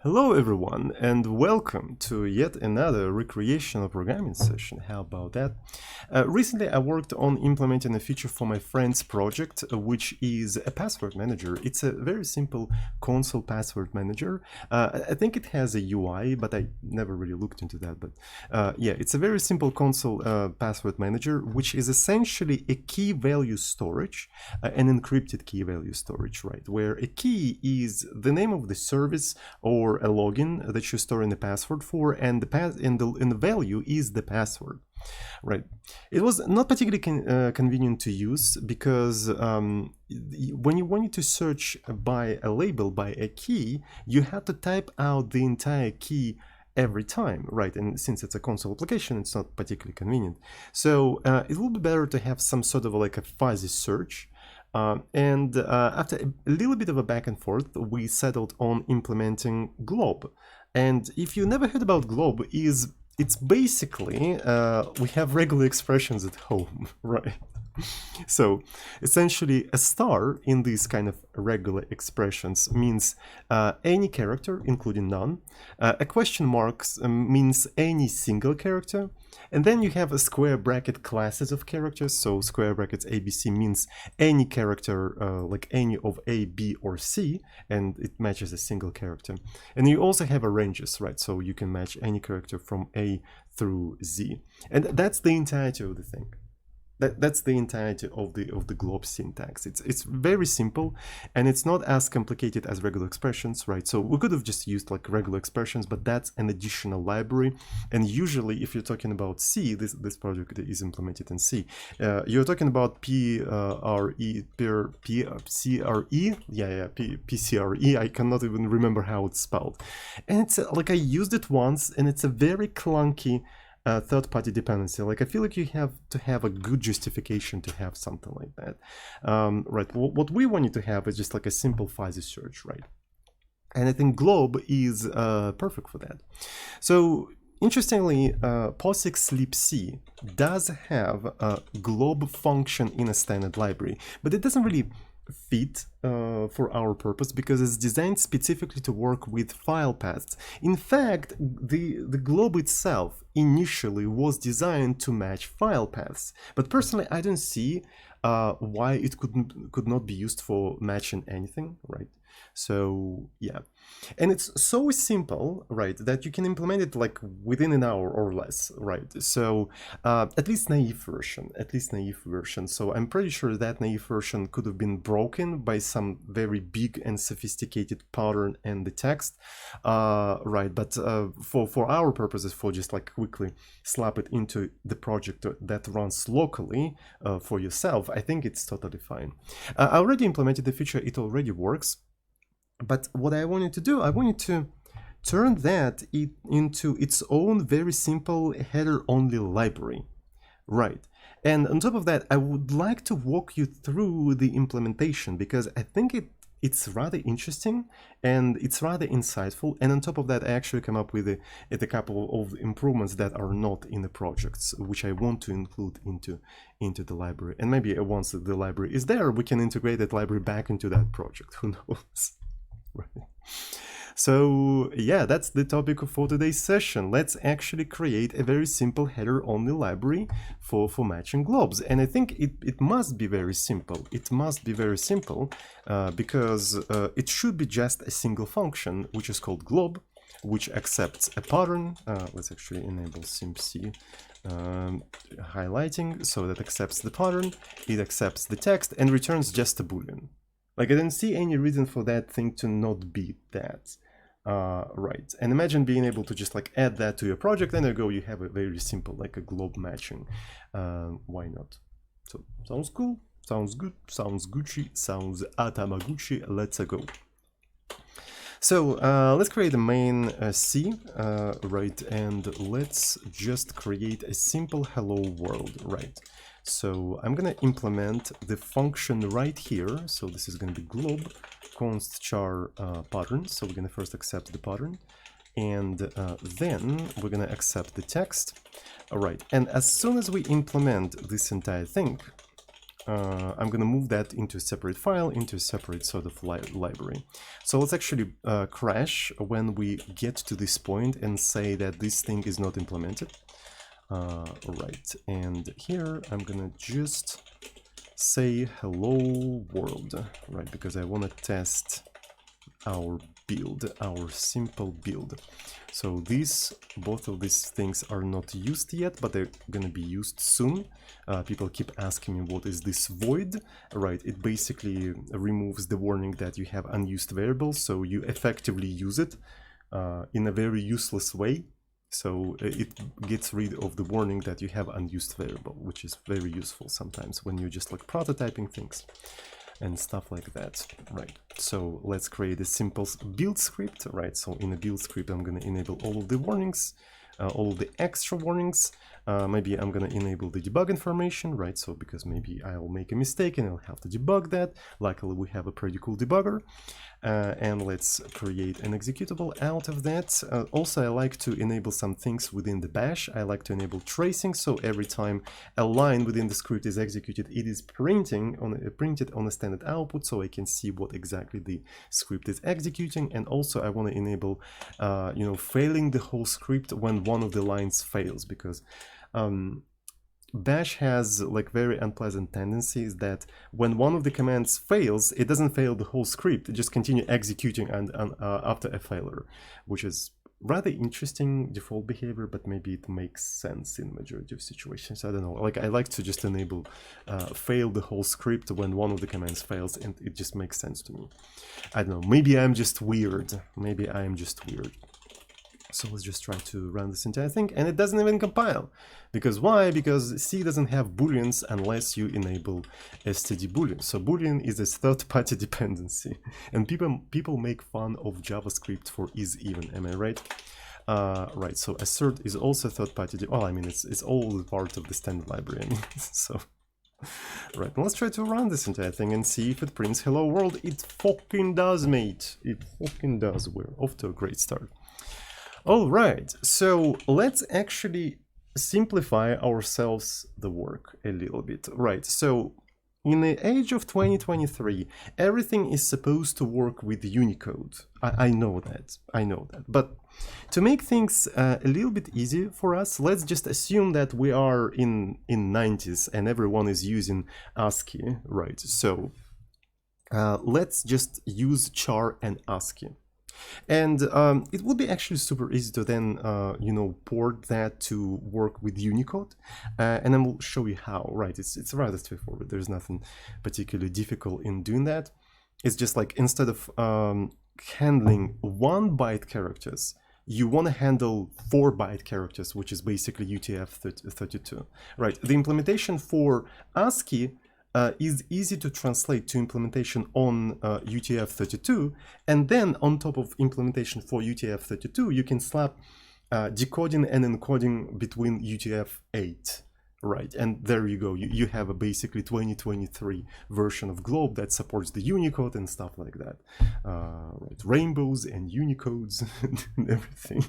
Hello everyone and welcome to yet another recreational programming session. How about that? Recently I worked on implementing a feature for my friend's project, which is a password manager. It's a very simple console password manager. I think it has a UI, but I never really looked into that. But yeah, it's a very simple console password manager, which is essentially a key value storage, an encrypted key value storage, right? Where a key is the name of the service or a login that you store in the password for, and the value is the password, right? It was not particularly convenient to use because when you wanted to search by a label, by a key, you had to type out the entire key every time, right? And since it's a console application, it's not particularly convenient. So it will be better to have some sort of like a fuzzy search. After a little bit of a back and forth, we settled on implementing Glob. And if you never heard about Glob, it's basically we have regular expressions at home, right? So essentially a star in these kind of regular expressions means any character, including none. A question mark means any single character. And then you have a square bracket classes of characters. So square brackets ABC means any character, like any of A, B, or C, and it matches a single character. And you also have a ranges, right? So you can match any character from A through Z. And that's the entirety of the thing. That's the entirety of the Glob syntax. It's very simple, and it's not as complicated as regular expressions, right? So we could have just used like regular expressions, but that's an additional library. And usually, if you're talking about C, this project is implemented in C. You're talking about PCRE. I cannot even remember how it's spelled. And it's like I used it once, and it's a very clunky third-party dependency. Like I feel like you have to have a good justification to have something like that, right? What we wanted to have is just like a simple fuzzy search, right? And I think Glob is perfect for that. So interestingly, POSIX libc does have a Glob function in a standard library, but it doesn't really fit for our purpose because it's designed specifically to work with file paths. In fact, the Glob itself initially was designed to match file paths, but personally I don't see why it could not be used for matching anything, right? So yeah, and it's so simple, right, that you can implement it like within an hour or less, right? So at least naive version. So I'm pretty sure that naive version could have been broken by some very big and sophisticated pattern and the text, right? But for our purposes, for just like quickly slap it into the project that runs locally for yourself, I think it's totally fine. I already implemented the feature, it already works. But what I wanted to do, I wanted to turn that into its own very simple header-only library, right? And on top of that, I would like to walk you through the implementation because I think it's rather interesting and it's rather insightful. And on top of that, I actually come up with a couple of improvements that are not in the projects, which I want to include into the library. And maybe once the library is there, we can integrate that library back into that project. Who knows? Right. So yeah, that's the topic for today's session. Let's actually create a very simple header-only library for matching globs. And I think it must be very simple. It must be very simple because it should be just a single function, which is called glob, which accepts a pattern. Let's actually enable SIMC highlighting so that accepts the pattern, it accepts the text, and returns just a Boolean. Like I don't see any reason for that thing to not be that, right? And imagine being able to just like add that to your project, and there you go, you have a very simple like a glob matching. Why not? So sounds cool, sounds good, sounds Gucci, sounds Atamaguchi. Let's go. So let's create a main C, right? And let's just create a simple hello world, right? So I'm going to implement the function right here. So this is going to be glob const char pattern. So we're going to first accept the pattern, and then we're going to accept the text. All right. And as soon as we implement this entire thing, I'm going to move that into a separate file, into a separate sort of library. So let's actually crash when we get to this point and say that this thing is not implemented. Right, and here I'm going to just say hello world, right, because I want to test our build, our simple build. So both of these things are not used yet, but they're gonna be used soon. People keep asking me, what is this void? Right, it basically removes the warning that you have unused variables, so you effectively use it in a very useless way. So it gets rid of the warning that you have unused variable, which is very useful sometimes when you're just like prototyping things and stuff like that. Right, so let's create a simple build script. Right, so in a build script I'm going to enable all of the warnings, all of the extra warnings. Maybe I'm going to enable the debug information, right? So because maybe I'll make a mistake and I'll have to debug that. Luckily we have a pretty cool debugger. And let's create an executable out of that. Also, I like to enable some things within the bash. I like to enable tracing, so every time a line within the script is executed, it is printed on a standard output, so I can see what exactly the script is executing. And also I want to enable failing the whole script when one of the lines fails, because Bash has like very unpleasant tendencies that when one of the commands fails, it doesn't fail the whole script, it just continue executing after a failure, which is rather interesting default behavior, but maybe it makes sense in majority of situations. I don't know, like I like to just enable fail the whole script when one of the commands fails, and it just makes sense to me. I don't know, maybe I'm just weird. So let's just try to run this entire thing, and it doesn't even compile. Because why? Because C doesn't have booleans unless you enable std boolean. So boolean is a third-party dependency, and people make fun of JavaScript for is even. Am I right? Right. So assert is also third-party. Well, I mean, it's all part of the standard library. I mean, so. Right, let's try to run this entire thing and see if it prints hello world. It fucking does, mate. It fucking does. We're off to a great start. All right, so let's actually simplify ourselves the work a little bit. Right, so in the age of 2023, everything is supposed to work with Unicode. I know that, but to make things a little bit easier for us, let's just assume that we are in 90s and everyone is using ASCII, right? So let's just use char and ASCII. And it would be actually super easy to then, port that to work with Unicode. And I will show you how, right? It's rather straightforward. There's nothing particularly difficult in doing that. It's just like instead of handling 1-byte characters, you want to handle 4-byte characters, which is basically UTF-32, right? The implementation for ASCII is easy to translate to implementation on UTF-32, and then on top of implementation for UTF-32, you can slap decoding and encoding between UTF-8, right? And there you go. You have a basically 2023 version of Globe that supports the Unicode and stuff like that, right? Rainbows and Unicodes and everything.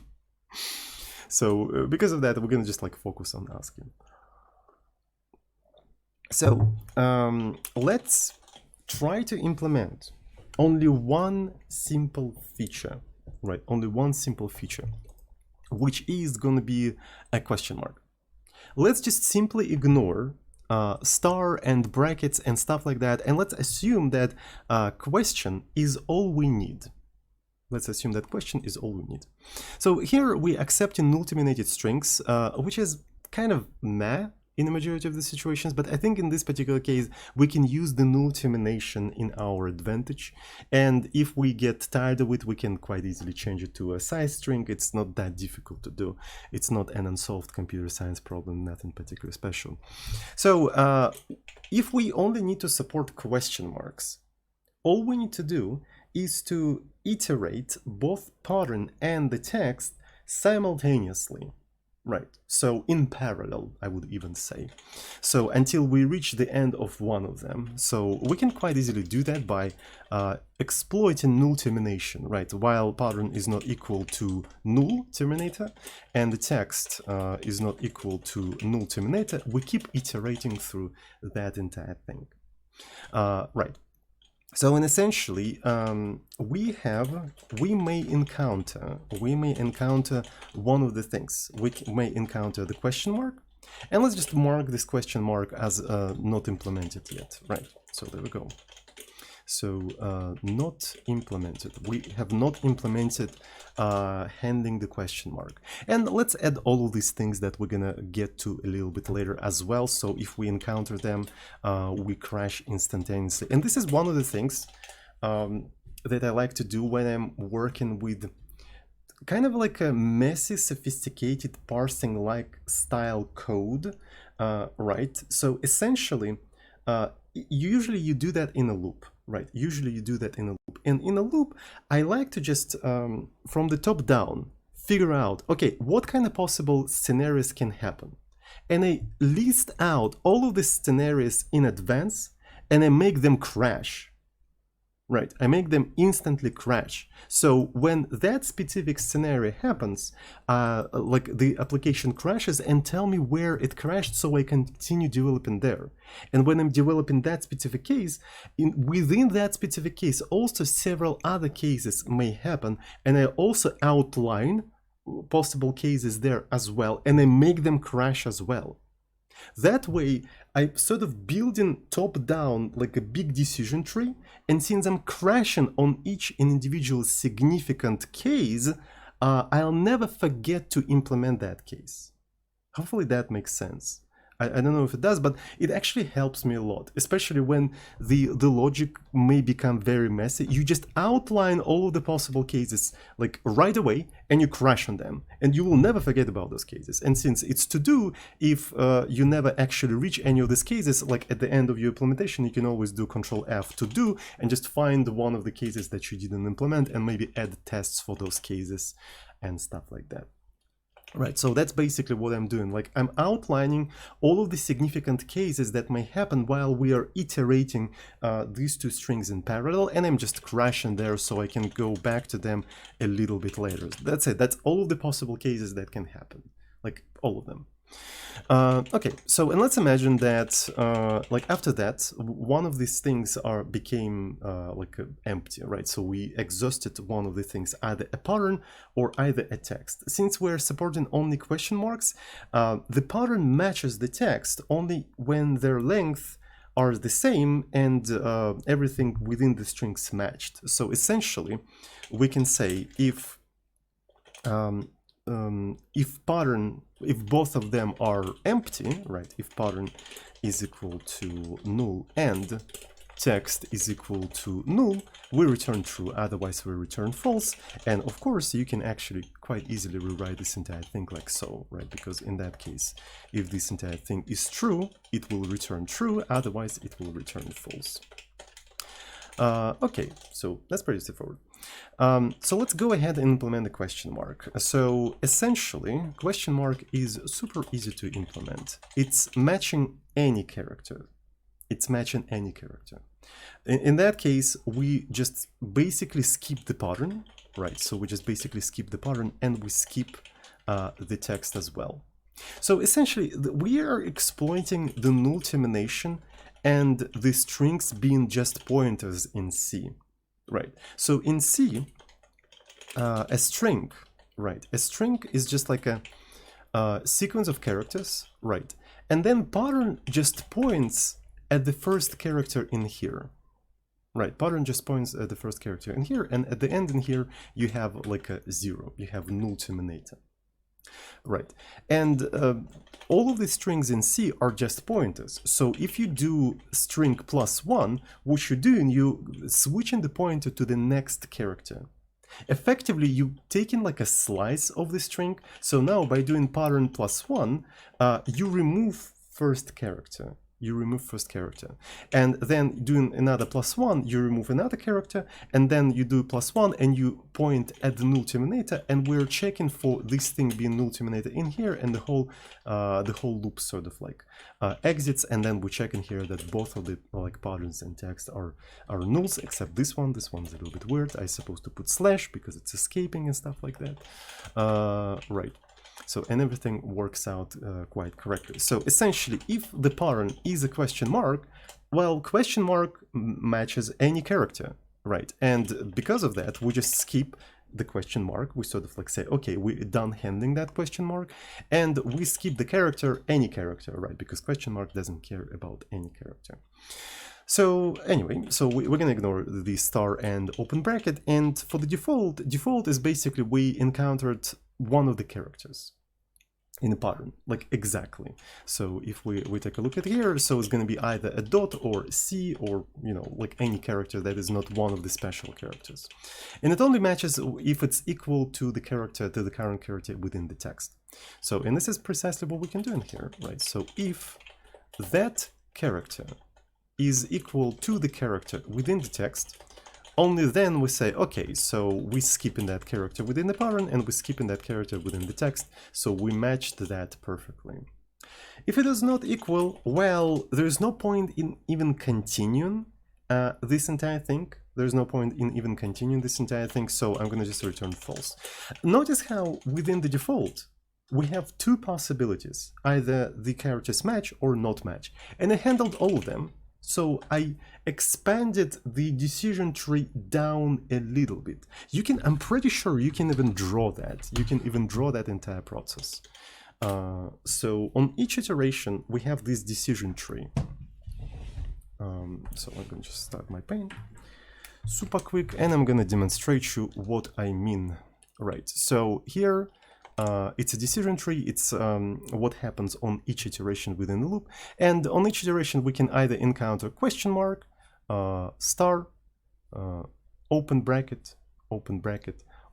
So because of that, we're gonna just like focus on ASCII. So let's try to implement only one simple feature, right? Only one simple feature, which is going to be a question mark. Let's just simply ignore star and brackets and stuff like that, and let's assume that question is all we need. Let's assume that question is all we need. So here we accept in null terminated strings, which is kind of meh in the majority of the situations, but I think in this particular case, we can use the null termination in our advantage. And if we get tired of it, we can quite easily change it to a size string. It's not that difficult to do. It's not an unsolved computer science problem, nothing particularly special. So if we only need to support question marks, all we need to do is to iterate both pattern and the text simultaneously. Right, so in parallel, I would even say. So until we reach the end of one of them. So we can quite easily do that by exploiting null termination, right? While pattern is not equal to null terminator and the text is not equal to null terminator, we keep iterating through that entire thing. Right. So, and essentially, we may encounter one of the things. We may encounter the question mark, and let's just mark this question mark as not implemented yet, right? So there we go. So not implemented. We have not implemented handling the question mark. And let's add all of these things that we're gonna get to a little bit later as well. So if we encounter them, we crash instantaneously. And this is one of the things that I like to do when I'm working with kind of like a messy, sophisticated parsing-like style code, right? So essentially, usually you do that in a loop. Right, usually you do that in a loop. And in a loop, I like to just, from the top down, figure out, okay, what kind of possible scenarios can happen? And I list out all of these scenarios in advance, and I make them crash. Right, I make them instantly crash. So when that specific scenario happens, like the application crashes and tell me where it crashed so I can continue developing there. And when I'm developing that specific case, within that specific case, also several other cases may happen. And I also outline possible cases there as well, and I make them crash as well. That way, I sort of building top down like a big decision tree, and since I'm crashing on each individual significant case, I'll never forget to implement that case. Hopefully that makes sense. I don't know if it does, but it actually helps me a lot, especially when the logic may become very messy. You just outline all of the possible cases like right away and you crash on them, and you will never forget about those cases. And since it's to do, if you never actually reach any of these cases, like at the end of your implementation, you can always do Control F to do and just find one of the cases that you didn't implement and maybe add tests for those cases and stuff like that. Right, so that's basically what I'm doing. Like I'm outlining all of the significant cases that may happen while we are iterating these two strings in parallel, and I'm just crashing there so I can go back to them a little bit later. That's it. That's all of the possible cases that can happen, like all of them. Okay, so and let's imagine that like after that one of these things became like empty, right? So we exhausted one of the things, either a pattern or either a text. Since we're supporting only question marks, the pattern matches the text only when their length are the same and everything within the strings matched. So essentially we can say if both of them are empty, right? If pattern is equal to null and text is equal to null, we return true, otherwise we return false. And of course, you can actually quite easily rewrite this entire thing like so, right? Because in that case, if this entire thing is true, it will return true, otherwise it will return false. Okay, so that's pretty straightforward. So let's go ahead and implement the question mark. So essentially, question mark is super easy to implement. It's matching any character. It's matching any character. In that case, we just basically skip the pattern, right? So we just basically skip the pattern and we skip the text as well. So essentially, we are exploiting the null termination and the strings being just pointers in C. Right, so in C, a string, right? A string is just like a sequence of characters, right? And then pattern just points at the first character in here, right? Pattern just points at the first character in here, and at the end in here, you have like a 0, you have null terminator. Right, and all of the strings in C are just pointers. So if you do string +1, what you're doing, you switching the pointer to the next character. Effectively, you taking like a slice of the string. So now by doing pattern +1, you remove first character. you remove first character. And then doing another +1, you remove another character, and then you do +1 and you point at the null terminator, and we're checking for this thing being null terminator in here, and the whole loop sort of like exits, and then we're checking here that both of the like patterns and text are nulls, except this one. This one's a little bit weird. I'm supposed to put slash because it's escaping and stuff like that. Right. So, and everything works out quite correctly. So essentially, if the pattern is a question mark, well, question mark matches any character, right? And because of that, we just skip the question mark. We sort of like say, okay, we're done handling that question mark, and we skip the character, any character, right? Because question mark doesn't care about any character. So anyway, so we're gonna ignore the star and open bracket, and for the default is basically we encountered one of the characters in a pattern, like exactly. So if we take a look at here, so it's going to be either a dot or C, or, you know, like any character that is not one of the special characters. And it only matches if it's equal to the character, to the current character within the text. So, and this is precisely what we can do in here, right? So if that character is equal to the character within the text, only then we say, okay, so we skipping that character within the pattern and we skipping that character within the text, so we matched that perfectly. If it is not equal, well, there's no point in even continuing this entire thing. There's no point in even continuing this entire thing, so I'm gonna just return false. Notice how within the default, we have two possibilities, either the characters match or not match, and I handled all of them. So I expanded the decision tree down a little bit. You can, I'm pretty sure you can even draw that. You can even draw that entire process. So on each iteration, we have this decision tree. So I'm going to just start my paint super quick, and I'm going to demonstrate you what I mean. Right, so here, it's a decision tree. It's what happens on each iteration within the loop, and on each iteration we can either encounter question mark, star, open bracket,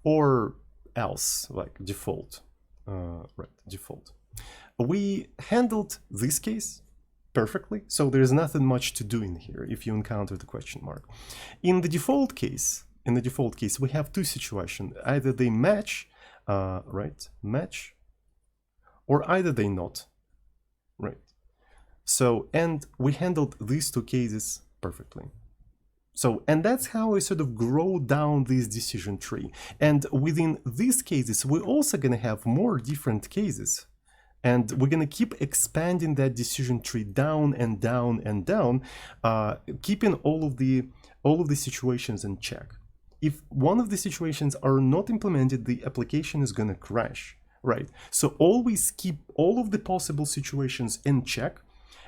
or else, like default. Right, default. We handled this case perfectly, so there's nothing much to do in here if you encounter the question mark. In the default case, we have two situations: either they match, right, match, or either they not, right? So, and we handled these two cases perfectly. So, and that's how we sort of grow down this decision tree. And within these cases, we're also going to have more different cases. And we're going to keep expanding that decision tree down and down and down, keeping all of the situations in check. If one of the situations are not implemented, the application is going to crash, right? So always keep all of the possible situations in check.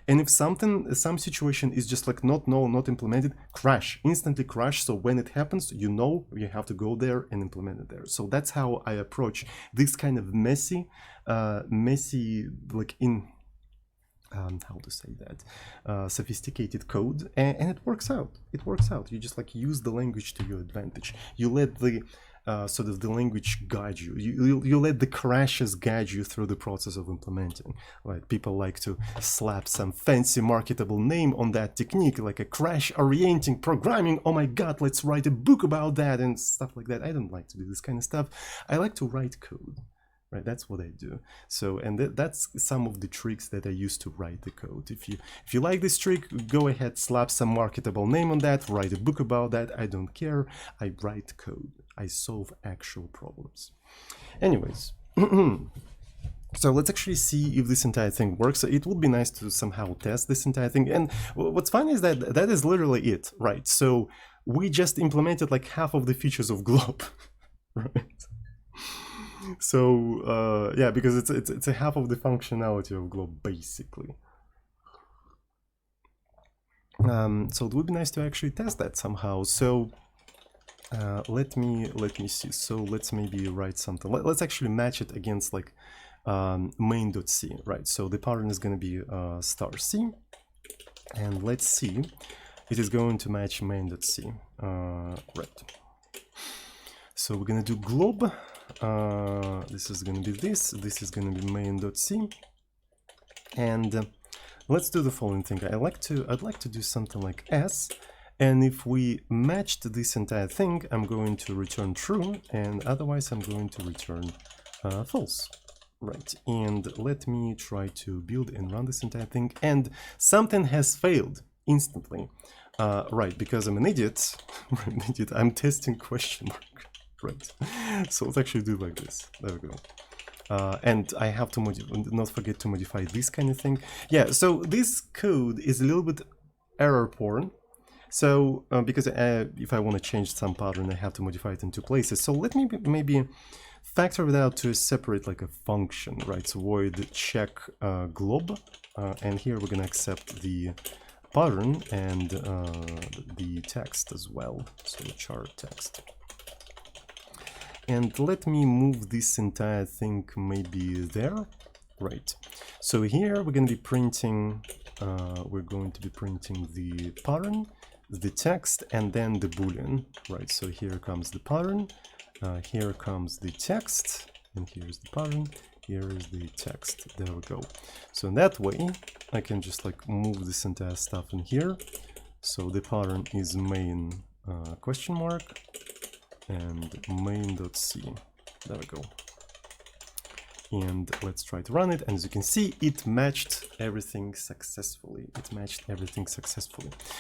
And if some situation is just like not implemented, crash, instantly crash. So when it happens, you know you have to go there and implement it there. So that's how I approach this kind of messy, like in, how to say that, sophisticated code, and it works out. It works out. You just like use the language to your advantage. You let the sort of the language guide you. You let the crashes guide you through the process of implementing. Right? People like to slap some fancy marketable name on that technique, like a crash orienting programming. Oh my God, let's write a book about that and stuff like that. I don't like to do this kind of stuff. I like to write code. Right, that's what I do. So, and that's some of the tricks that I use to write the code. If you like this trick, go ahead, slap some marketable name on that, write a book about that. I don't care. I write code. I solve actual problems. Anyways, so let's actually see if this entire thing works. It would be nice to somehow test this entire thing. And what's funny is that that is literally it, right? So we just implemented like half of the features of Glob, right? So yeah, because it's a half of the functionality of Glob basically. So it would be nice to actually test that somehow. So let me see. So let's maybe write something. Let's actually match it against like main.c, right? So the pattern is going to be star c, and let's see, it is going to match main.c, right? So we're going to do glob. This is going to be this is going to be main.c, and let's do the following thing. I'd like to do something like S, and if we matched this entire thing, I'm going to return true, and otherwise I'm going to return false. Right, and let me try to build and run this entire thing, and something has failed instantly. Right, because I'm an idiot. An idiot. I'm testing question mark. Right. So let's actually do it like this. There we go. And I have to not forget to modify this kind of thing. Yeah. So this code is a little bit error prone. So because if I want to change some pattern, I have to modify it in two places. So let me maybe factor it out to separate like a function, right? So void check glob, and here we're gonna accept the pattern and the text as well, so char text. And let me move this entire thing maybe there, right? So here we're going to be printing, the pattern, the text, and then the boolean, right? So here comes the pattern, here comes the text, and here's the pattern. Here is the text. There we go. So in that way, I can just like move this entire stuff in here. So the pattern is main question mark and main.c. There we go. And let's try to run it. And as you can see, it matched everything successfully.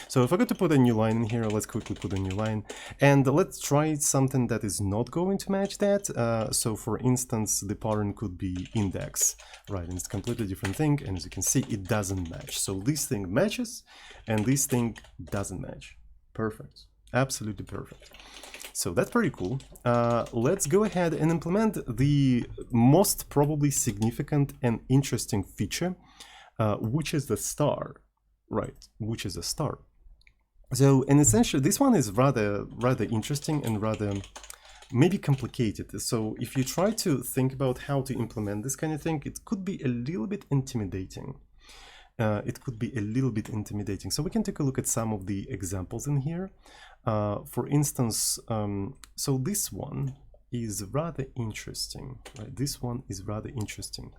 So if I go to put a new line in here, let's quickly put a new line. And let's try something that is not going to match that. So for instance, the pattern could be index, right? And it's a completely different thing. And as you can see, it doesn't match. So this thing matches and this thing doesn't match. Perfect. Absolutely perfect. So that's pretty cool. Let's go ahead and implement the most probably significant and interesting feature, which is the star, right? Which is a star. So, and essentially this one is rather interesting and rather maybe complicated. So if you try to think about how to implement this kind of thing, it could be a little bit intimidating. So we can take a look at some of the examples in here. For instance, so this one is rather interesting, right? This one is rather interesting.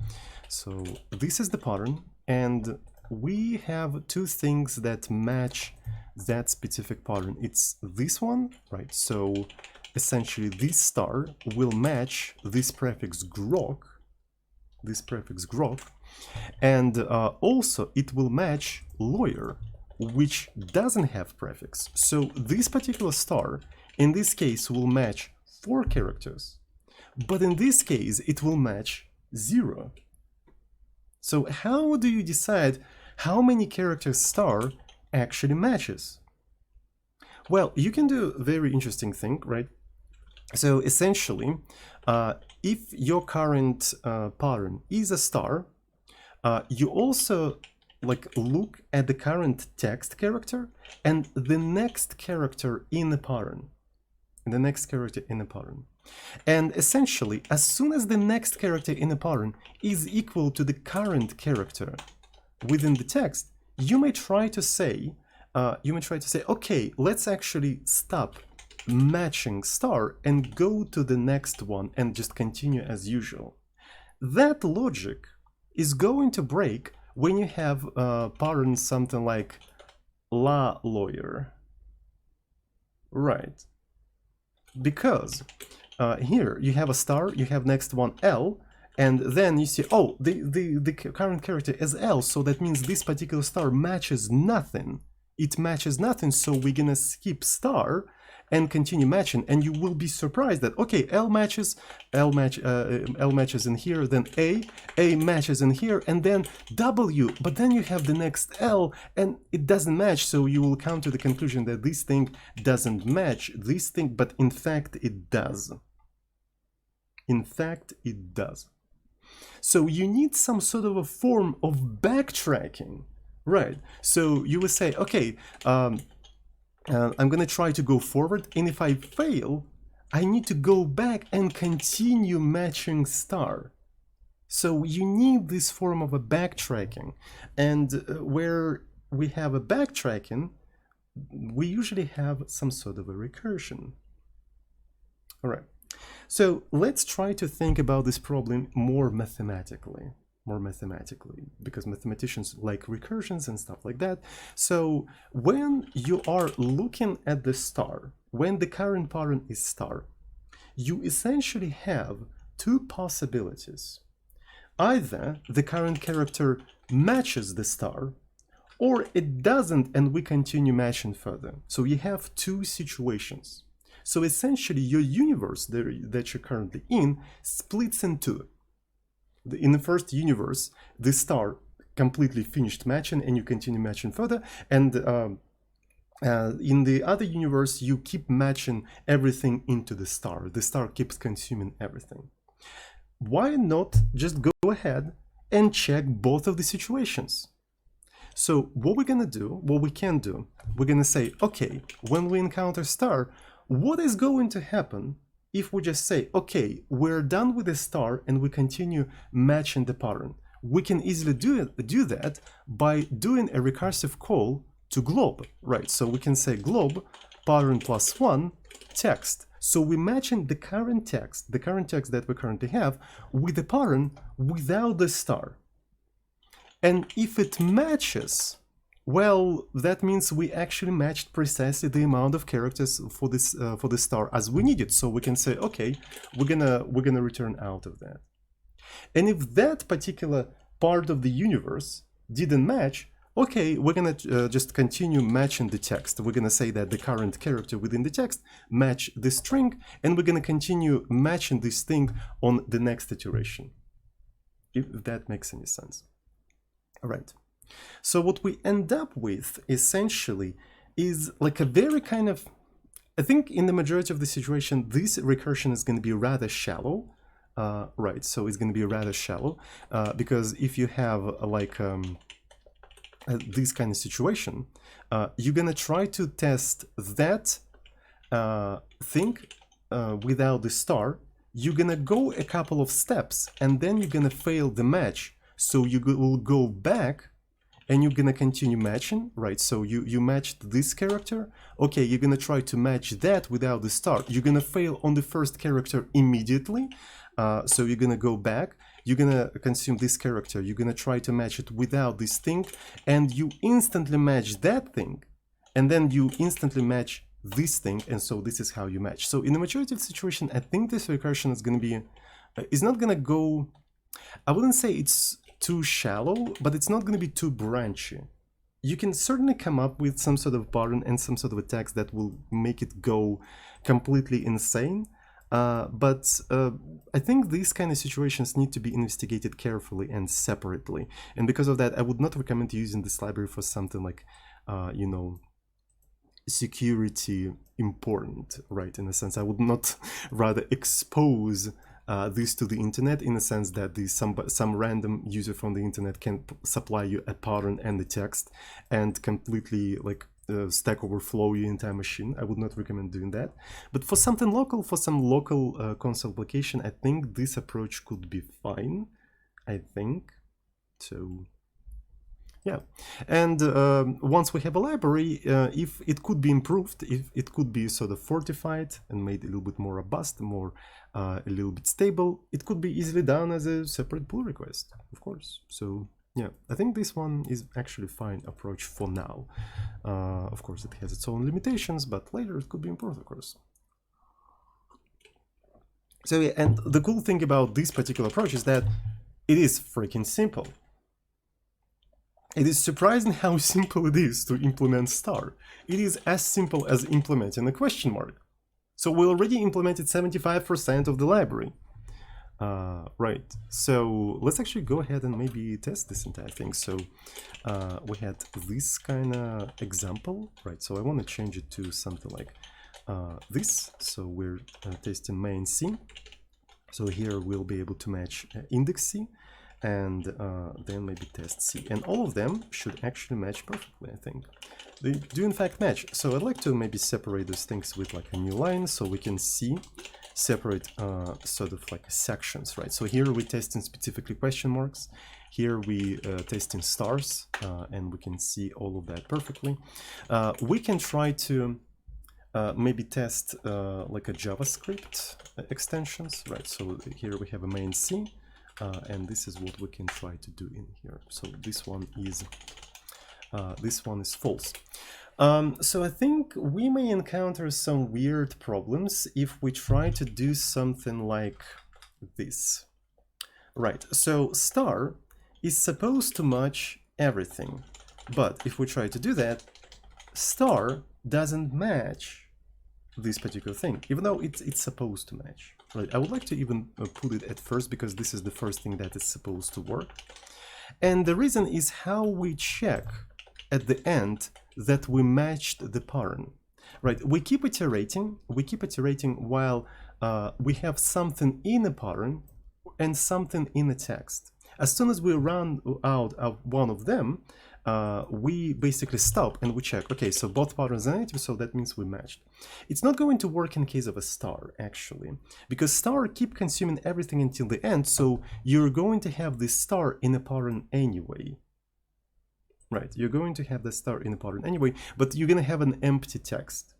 So this is the pattern, and we have two things that match that specific pattern. It's this one, right? So essentially this star will match this prefix grok, and also it will match lawyer, which doesn't have prefix. So this particular star in this case will match 4 characters, but in this case it will match 0. So how do you decide how many characters star actually matches? Well, you can do a very interesting thing, right? So essentially, if your current pattern is a star, you also like look at the current text character and the next character in the pattern. And essentially, as soon as the next character in the pattern is equal to the current character within the text, you may try to say, okay, let's actually stop matching star and go to the next one and just continue as usual. That logic is going to break when you have patterns something like la lawyer, right? Because here you have a star, you have next one L, and then you see, oh, the current character is L, so that means this particular star matches nothing. It matches nothing, so we're gonna skip star and continue matching, and you will be surprised that, okay, L matches in here, then A matches in here, and then W, but then you have the next L, and it doesn't match, so you will come to the conclusion that this thing doesn't match this thing, but in fact it does. So you need some sort of a form of backtracking, right? So you will say, okay, I'm gonna try to go forward, and if I fail, I need to go back and continue matching star. So you need this form of a backtracking, and where we have a backtracking, we usually have some sort of a recursion. All right, so let's try to think about this problem more mathematically. more mathematically, because mathematicians like recursions and stuff like that. So when you are looking at the star, when the current pattern is star, you essentially have two possibilities. Either the current character matches the star, or it doesn't and we continue matching further. So you have two situations. So essentially your universe that you're currently in splits in two. In the first universe, the star completely finished matching and you continue matching further, and in the other universe you keep matching everything into the star keeps consuming everything. Why not just go ahead and check both of the situations? So what we're gonna do, what we can do, we're gonna say, okay, when we encounter star, what is going to happen if we just say, okay, we're done with the star and we continue matching the pattern? We can easily do that by doing a recursive call to glob, right? So we can say glob pattern plus one text. So we're matching the current text that we currently have, with the pattern without the star. And if it matches, well, that means we actually matched precisely the amount of characters for this for the star as we needed. So we can say, okay, we're gonna return out of that. And if that particular part of the universe didn't match, okay, we're gonna just continue matching the text. We're gonna say that the current character within the text match the string, and we're gonna continue matching this thing on the next iteration, if that makes any sense. All right. So what we end up with essentially is like a very kind of, I think in the majority of the situation, this recursion is going to be rather shallow. Right, so it's going to be rather shallow because if you have this kind of situation, you're going to try to test that thing without the star. You're going to go a couple of steps and then you're going to fail the match. So you will go back and you're gonna continue matching, right? So you matched this character. Okay, you're gonna try to match that without the star. You're gonna fail on the first character immediately. So you're gonna go back. You're gonna consume this character. You're gonna try to match it without this thing, and you instantly match that thing, and then you instantly match this thing, and so this is how you match. So in the majority of the situation, I think this recursion is gonna be, is not gonna go. I wouldn't say it's too shallow, but it's not going to be too branchy. You can certainly come up with some sort of pattern and some sort of attacks that will make it go completely insane. But I think these kind of situations need to be investigated carefully and separately. And because of that, I would not recommend using this library for something like, you know, security important, right? In a sense, I would not rather expose this to the internet, in a sense that some random user from the internet can supply you a pattern and the text and completely like Stack Overflow your entire machine. I would not recommend doing that. But for something local, for some local console application, I think this approach could be fine, I think. So yeah, and once we have a library, if it could be improved, if it could be sort of fortified and made a little bit more robust, more a little bit stable, it could be easily done as a separate pull request, of course. So yeah, I think this one is actually fine approach for now. Of course, it has its own limitations, but later it could be improved, of course. So yeah, and the cool thing about this particular approach is that it is freaking simple. It is surprising how simple it is to implement star. It is as simple as implementing a question mark. So we already implemented 75% of the library. Right, so let's actually go ahead and maybe test this entire thing. So we had this kind of example, right? So I want to change it to something like this. So we're testing main C. So here we'll be able to match index C. And then maybe test C. And all of them should actually match perfectly, I think. They do in fact match. So I'd like to maybe separate those things with like a new line so we can see, separate sort of like sections, right? So here we're testing specifically question marks. Here we testing stars, and we can see all of that perfectly. We can try to maybe test like a JavaScript extensions, right? So here we have a main C. and this is what we can try to do in here. So this one is false. So I think we may encounter some weird problems if we try to do something like this. Right, so star is supposed to match everything, but if we try to do that, star doesn't match this particular thing, even though it's supposed to match. Right, I would like to even put it at first because this is the first thing that is supposed to work. And the reason is how we check at the end that we matched the pattern. Right, we keep iterating while we have something in a pattern and something in a text. As soon as we run out of one of them, we basically stop and we check, okay, so both patterns are native, so that means we matched. It's not going to work in case of a star, actually, because star keep consuming everything until the end, so you're going to have this star in a pattern anyway. Right, you're going to have the star in a pattern anyway, but you're going to have an empty text.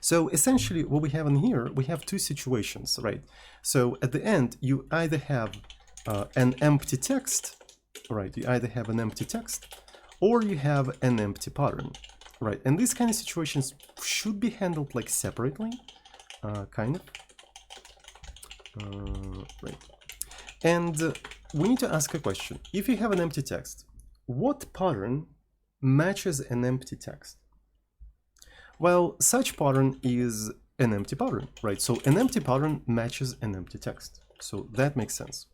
So essentially what we have in here, we have two situations, right? So at the end, you either have an empty text, right? You either have an empty text or you have an empty pattern, right? And these kind of situations should be handled like separately, kind of, right? And we need to ask a question. If you have an empty text, what pattern matches an empty text? Well, such pattern is an empty pattern, right? So an empty pattern matches an empty text. So that makes sense.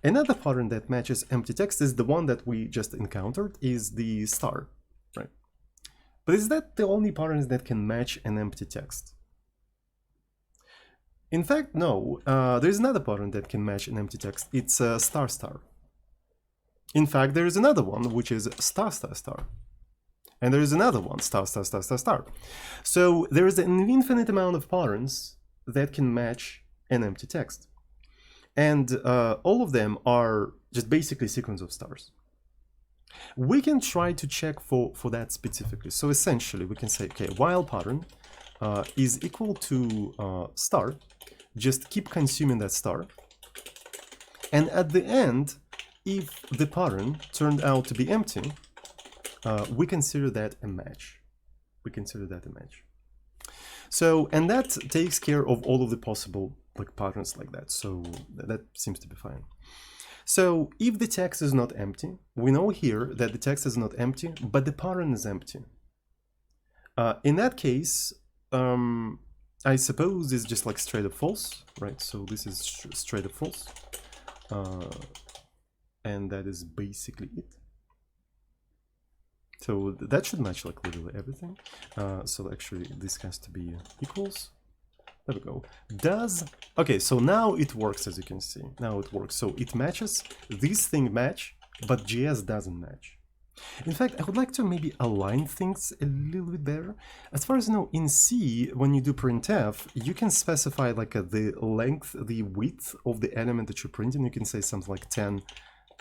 Another pattern that matches empty text is the one that we just encountered, is the star, right? But is that the only patterns that can match an empty text? In fact, no. There's another pattern that can match an empty text. It's star star. In fact, there is another one, which is star star star. And there is another one, star star star star star. So there is an infinite amount of patterns that can match an empty text. And all of them are just basically sequence of stars. We can try to check for that specifically. So essentially we can say, okay, while pattern is equal to star, just keep consuming that star. And at the end, if the pattern turned out to be empty, we consider that a match. We consider that a match. So, and that takes care of all of the possible like patterns like that. So that seems to be fine. So if the text is not empty, we know here that the text is not empty, but the pattern is empty. In that case, I suppose it's just like straight up false, right? So this is straight up false. And that is basically it. So that should match like literally everything. So actually this has to be equals. There we go. Does, okay, so now it works, as you can see. Now it works. So it matches, this thing match, but JS doesn't match. In fact, I would like to maybe align things a little bit better. As far as I know, in C, when you do printf, you can specify like the length, the width of the element that you're printing. You can say something like 10,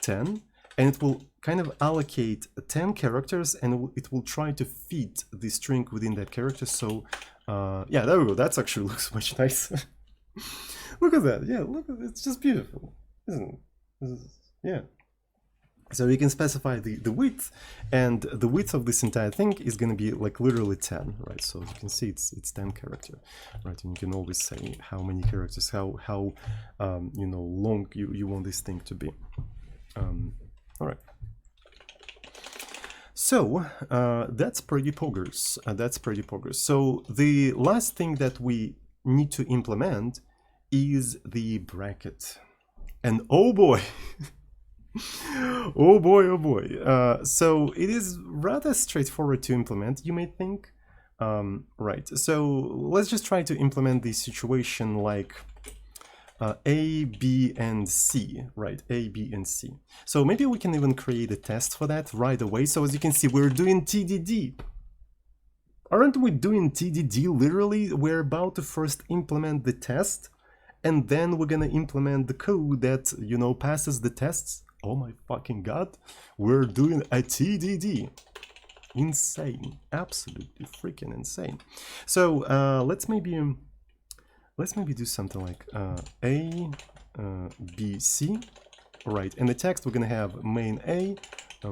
10. And it will kind of allocate 10 characters and it will try to fit the string within that character. So yeah, there we go. That actually looks much nicer. Look at that. Yeah, look, it's just beautiful, isn't it? Yeah. So you can specify the width, and the width of this entire thing is going to be like literally 10, right? So you can see it's 10 character, right? And you can always say how many characters, how you know, long you want this thing to be. All right. So that's pretty poggers. That's pretty poggers. So the last thing that we need to implement is the bracket. And oh boy, oh boy, oh boy. So it is rather straightforward to implement, you may think. Right. So let's just try to implement the situation like A, B, and C, right? A, B, and C. So maybe we can even create a test for that right away. So as you can see, we're doing TDD. Aren't we doing TDD literally? We're about to first implement the test, and then we're gonna implement the code that, you know, passes the tests. Oh my fucking god, we're doing a TDD. Insane, absolutely freaking insane. So let's maybe let's maybe do something like A, B, C, right? In the text, we're gonna have main A,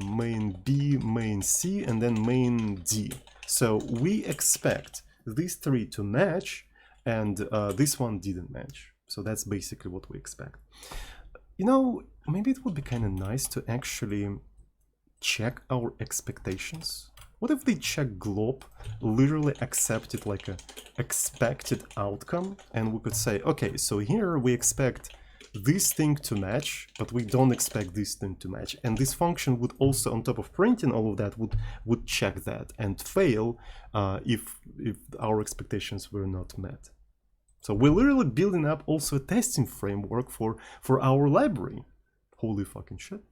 main B, main C, and then main D. So we expect these three to match, and this one didn't match. So that's basically what we expect. You know, maybe it would be kind of nice to actually check our expectations. What if the check glob literally accepted like a expected outcome, and we could say, okay, so here we expect this thing to match, but we don't expect this thing to match. And this function would also, on top of printing all of that, would check that and fail if our expectations were not met. So we're literally building up also a testing framework for our library. Holy fucking shit.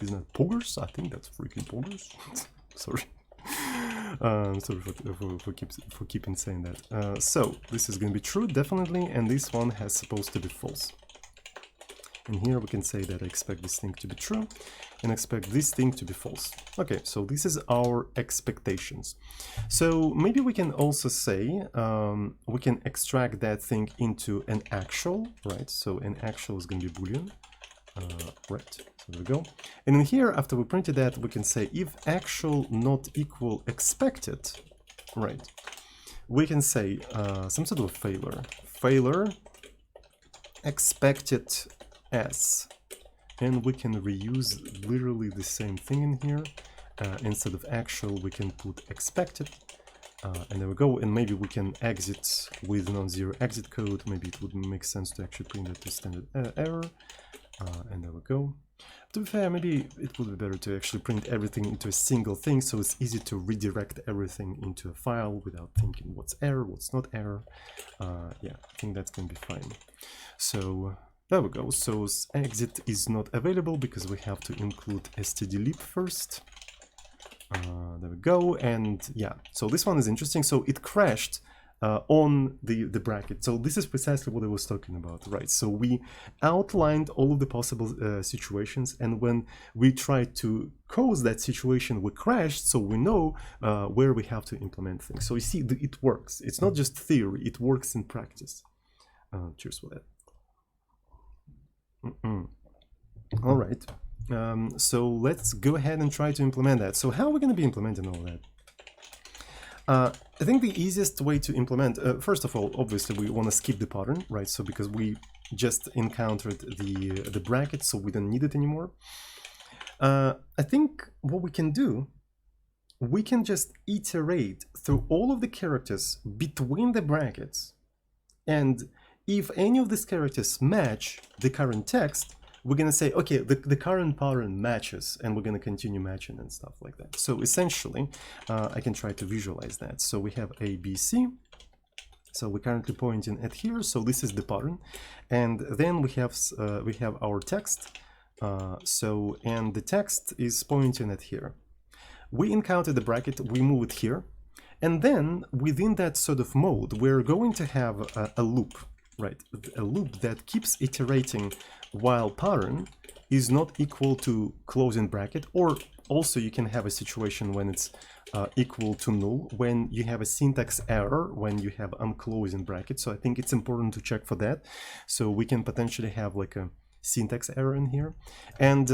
Isn't that poggers? I think that's freaking poggers. Sorry. Sorry for keeping saying that. So this is going to be true, definitely, and this one has supposed to be false. And here we can say that I expect this thing to be true and expect this thing to be false. Okay, so this is our expectations. So maybe we can also say we can extract that thing into an actual, right? So an actual is going to be Boolean, right? So there we go. And in here, after we printed that, we can say if actual not equal expected, right? We can say some sort of failure expected as, and we can reuse literally the same thing in here. Instead of actual, we can put expected, and there we go. And maybe we can exit with non-zero exit code. Maybe it would make sense to actually print it to standard error, and there we go. To be fair, maybe it would be better to actually print everything into a single thing, so it's easy to redirect everything into a file without thinking what's error, what's not error. Yeah, I think that's gonna be fine. So there we go. So exit is not available because we have to include stdlib first. There we go. And yeah, so this one is interesting. So it crashed on the bracket. So this is precisely what I was talking about, right? So we outlined all of the possible situations, and when we tried to cause that situation, we crashed, so we know where we have to implement things. So you see, it works. It's not just theory, it works in practice. Cheers for that. All right, so let's go ahead and try to implement that. So how are we going to be implementing all that? I think the easiest way to implement, first of all, obviously we want to skip the pattern, right? So because we just encountered the bracket, so we don't need it anymore. I think what we can do, we can just iterate through all of the characters between the brackets, and if any of these characters match the current text, we're going to say, okay, the current pattern matches, and we're going to continue matching and stuff like that. So essentially, I can try to visualize that. So we have A, B, C. So we're currently pointing at here. So this is the pattern. And then we have our text. And the text is pointing at here. We encounter the bracket, we move it here. And then within that sort of mode, we're going to have a loop. Right, a loop that keeps iterating while pattern is not equal to closing bracket, or also you can have a situation when it's equal to null, when you have a syntax error, when you have unclosing bracket. So I think it's important to check for that. So we can potentially have like a syntax error in here. And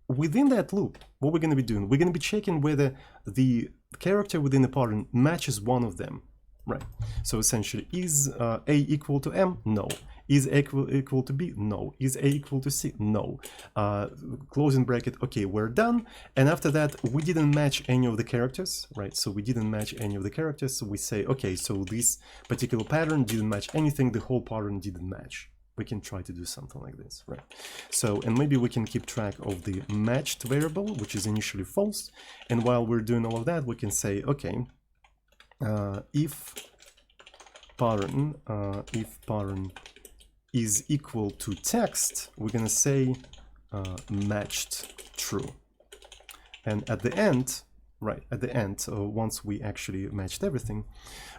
within that loop, what we're going to be doing, we're going to be checking whether the character within the pattern matches one of them. Right, so essentially, is A equal to M? No. Is A equal to B? No. Is A equal to C? No. Closing bracket, okay, we're done. And after that, we didn't match any of the characters, right? So we didn't match any of the characters. So we say, okay, so this particular pattern didn't match anything, the whole pattern didn't match. We can try to do something like this, right? So, and maybe we can keep track of the matched variable, which is initially false. And while we're doing all of that, we can say, okay, if pattern is equal to text, we're gonna say matched true. And at the end, right, at the end, once we actually matched everything,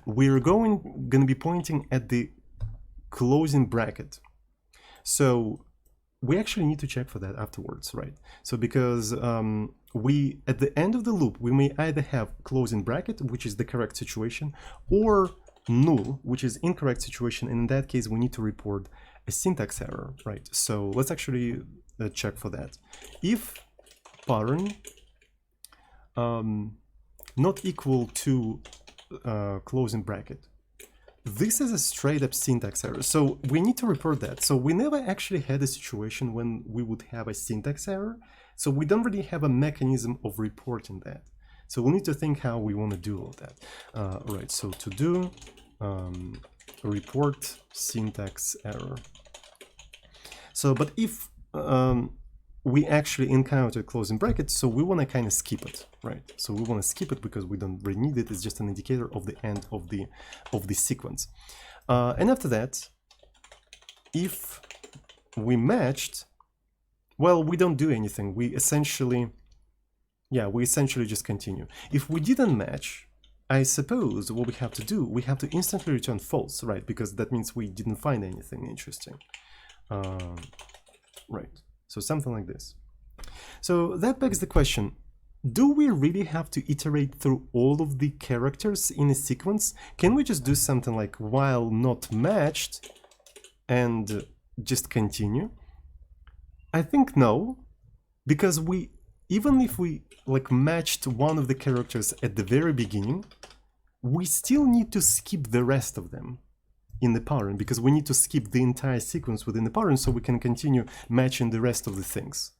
we're gonna be pointing at the closing bracket. So we actually need to check for that afterwards, right? So because we, at the end of the loop, we may either have closing bracket, which is the correct situation, or null, which is incorrect situation, and in that case we need to report a syntax error, right? So let's actually check for that. If pattern not equal to closing bracket, this is a straight up syntax error, so we need to report that. So we never actually had a situation when we would have a syntax error, so we don't really have a mechanism of reporting that. So we need to think how we want to do all that. Right, so to do report syntax error. So, but if we actually encounter closing brackets, so we want to kind of skip it, right? So we want to skip it because we don't really need it. It's just an indicator of the end of the sequence. And after that, if we matched, well, we don't do anything. We essentially just continue. If we didn't match, I suppose what we have to do, we have to instantly return false, right? Because that means we didn't find anything interesting. Right, so something like this. So that begs the question, do we really have to iterate through all of the characters in a sequence? Can we just do something like while not matched and just continue? I think no, because even if we like matched one of the characters at the very beginning, we still need to skip the rest of them in the pattern, because we need to skip the entire sequence within the pattern so we can continue matching the rest of the things.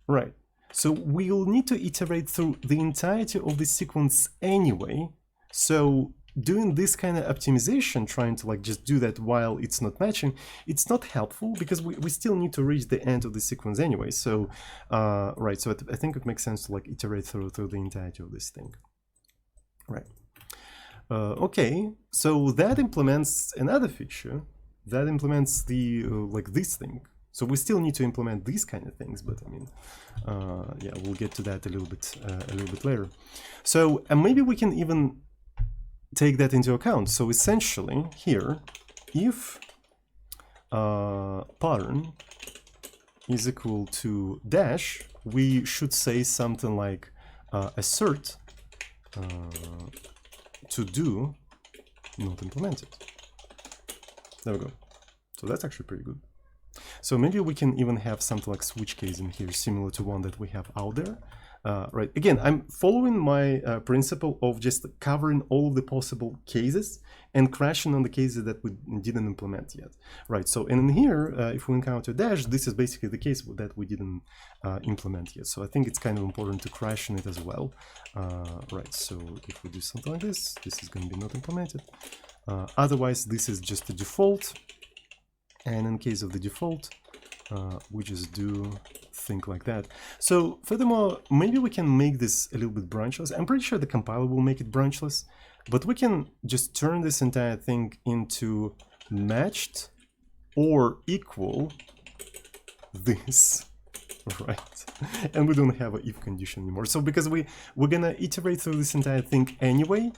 Right. So we'll need to iterate through the entirety of the sequence anyway. So doing this kind of optimization, trying to like just do that while it's not matching, it's not helpful because we still need to reach the end of the sequence anyway. So, right. So I think it makes sense to like iterate through the entirety of this thing. Right. Okay, so that implements another feature that implements the like this thing. So we still need to implement these kind of things, but I mean, yeah, we'll get to that a little bit later. So maybe we can even take that into account. So essentially here, if pattern is equal to dash, we should say something like assert to do not implemented. There we go. So that's actually pretty good. So maybe we can even have something like switch case in here, similar to one that we have out there. Right. Again, I'm following my principle of just covering all of the possible cases and crashing on the cases that we didn't implement yet. Right. So in here, if we encounter dash, this is basically the case that we didn't implement yet. So I think it's kind of important to crash on it as well. Right. So if we do something like this, this is going to be not implemented. Otherwise, this is just the default. And in case of the default, we just do think like that. So furthermore, maybe we can make this a little bit branchless. I'm pretty sure the compiler will make it branchless, but we can just turn this entire thing into matched or equal this, right? And we don't have an if condition anymore. So because we're gonna iterate through this entire thing anyway,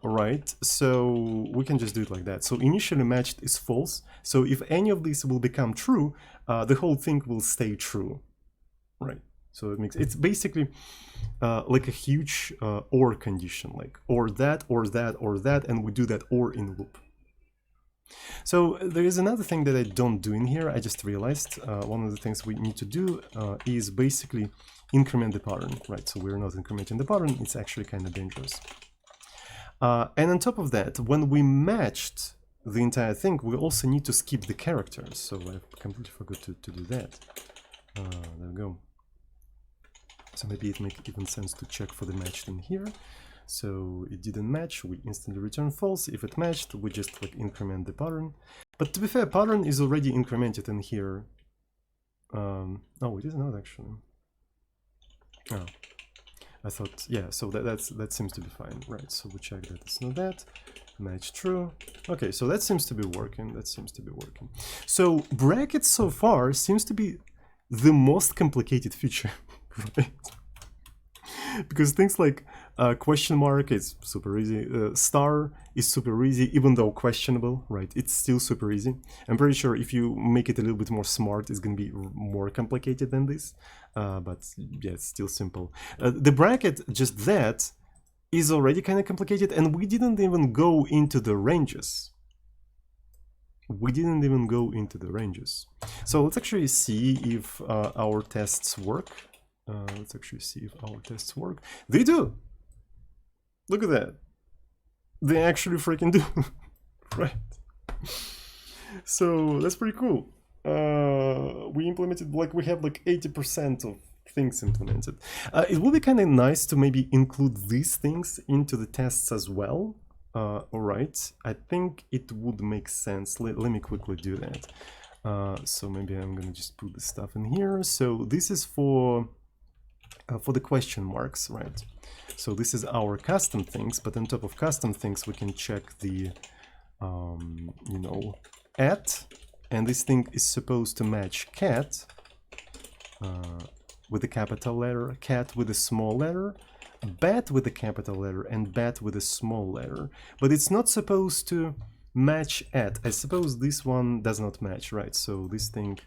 right, so we can just do it like that. So initially matched is false, so if any of these will become true, the whole thing will stay true, right? So it's basically like a huge or condition, like or that, or that, or that, and we do that or in loop. So there is another thing that I don't do in here. I just realized one of the things we need to do is basically increment the pattern, right? So we're not incrementing the pattern, it's actually kind of dangerous. And on top of that, when we matched the entire thing, we also need to skip the characters. So I completely forgot to do that. There we go. So maybe it makes even sense to check for the matched in here. So it didn't match, we instantly return false. If it matched, we just like increment the pattern. But to be fair, pattern is already incremented in here. Oh, it is not actually. Oh. I thought, yeah, so that seems to be fine, right? So we check that it's not that, match true. Okay, so that seems to be working, So brackets so far seems to be the most complicated feature, right? Because things like question mark is super easy, star is super easy, even though questionable, right? It's still super easy. I'm pretty sure if you make it a little bit more smart, it's going to be more complicated than this. But yeah, it's still simple. The bracket, just that, is already kind of complicated, and we didn't even go into the ranges. So let's actually see if our tests work. They do. Look at that. They actually freaking do. Right. So that's pretty cool. We implemented, like, we have like 80% of things implemented. It would be kind of nice to maybe include these things into the tests as well. All right, I think it would make sense. Let me quickly do that. So maybe I'm gonna just put this stuff in here. So this is for the question marks, right? So this is our custom things, but on top of custom things, we can check the, you know, at, and this thing is supposed to match cat with a capital letter, cat with a small letter, bat with a capital letter, and bat with a small letter. But it's not supposed to match at. I suppose this one does not match, right? So this thing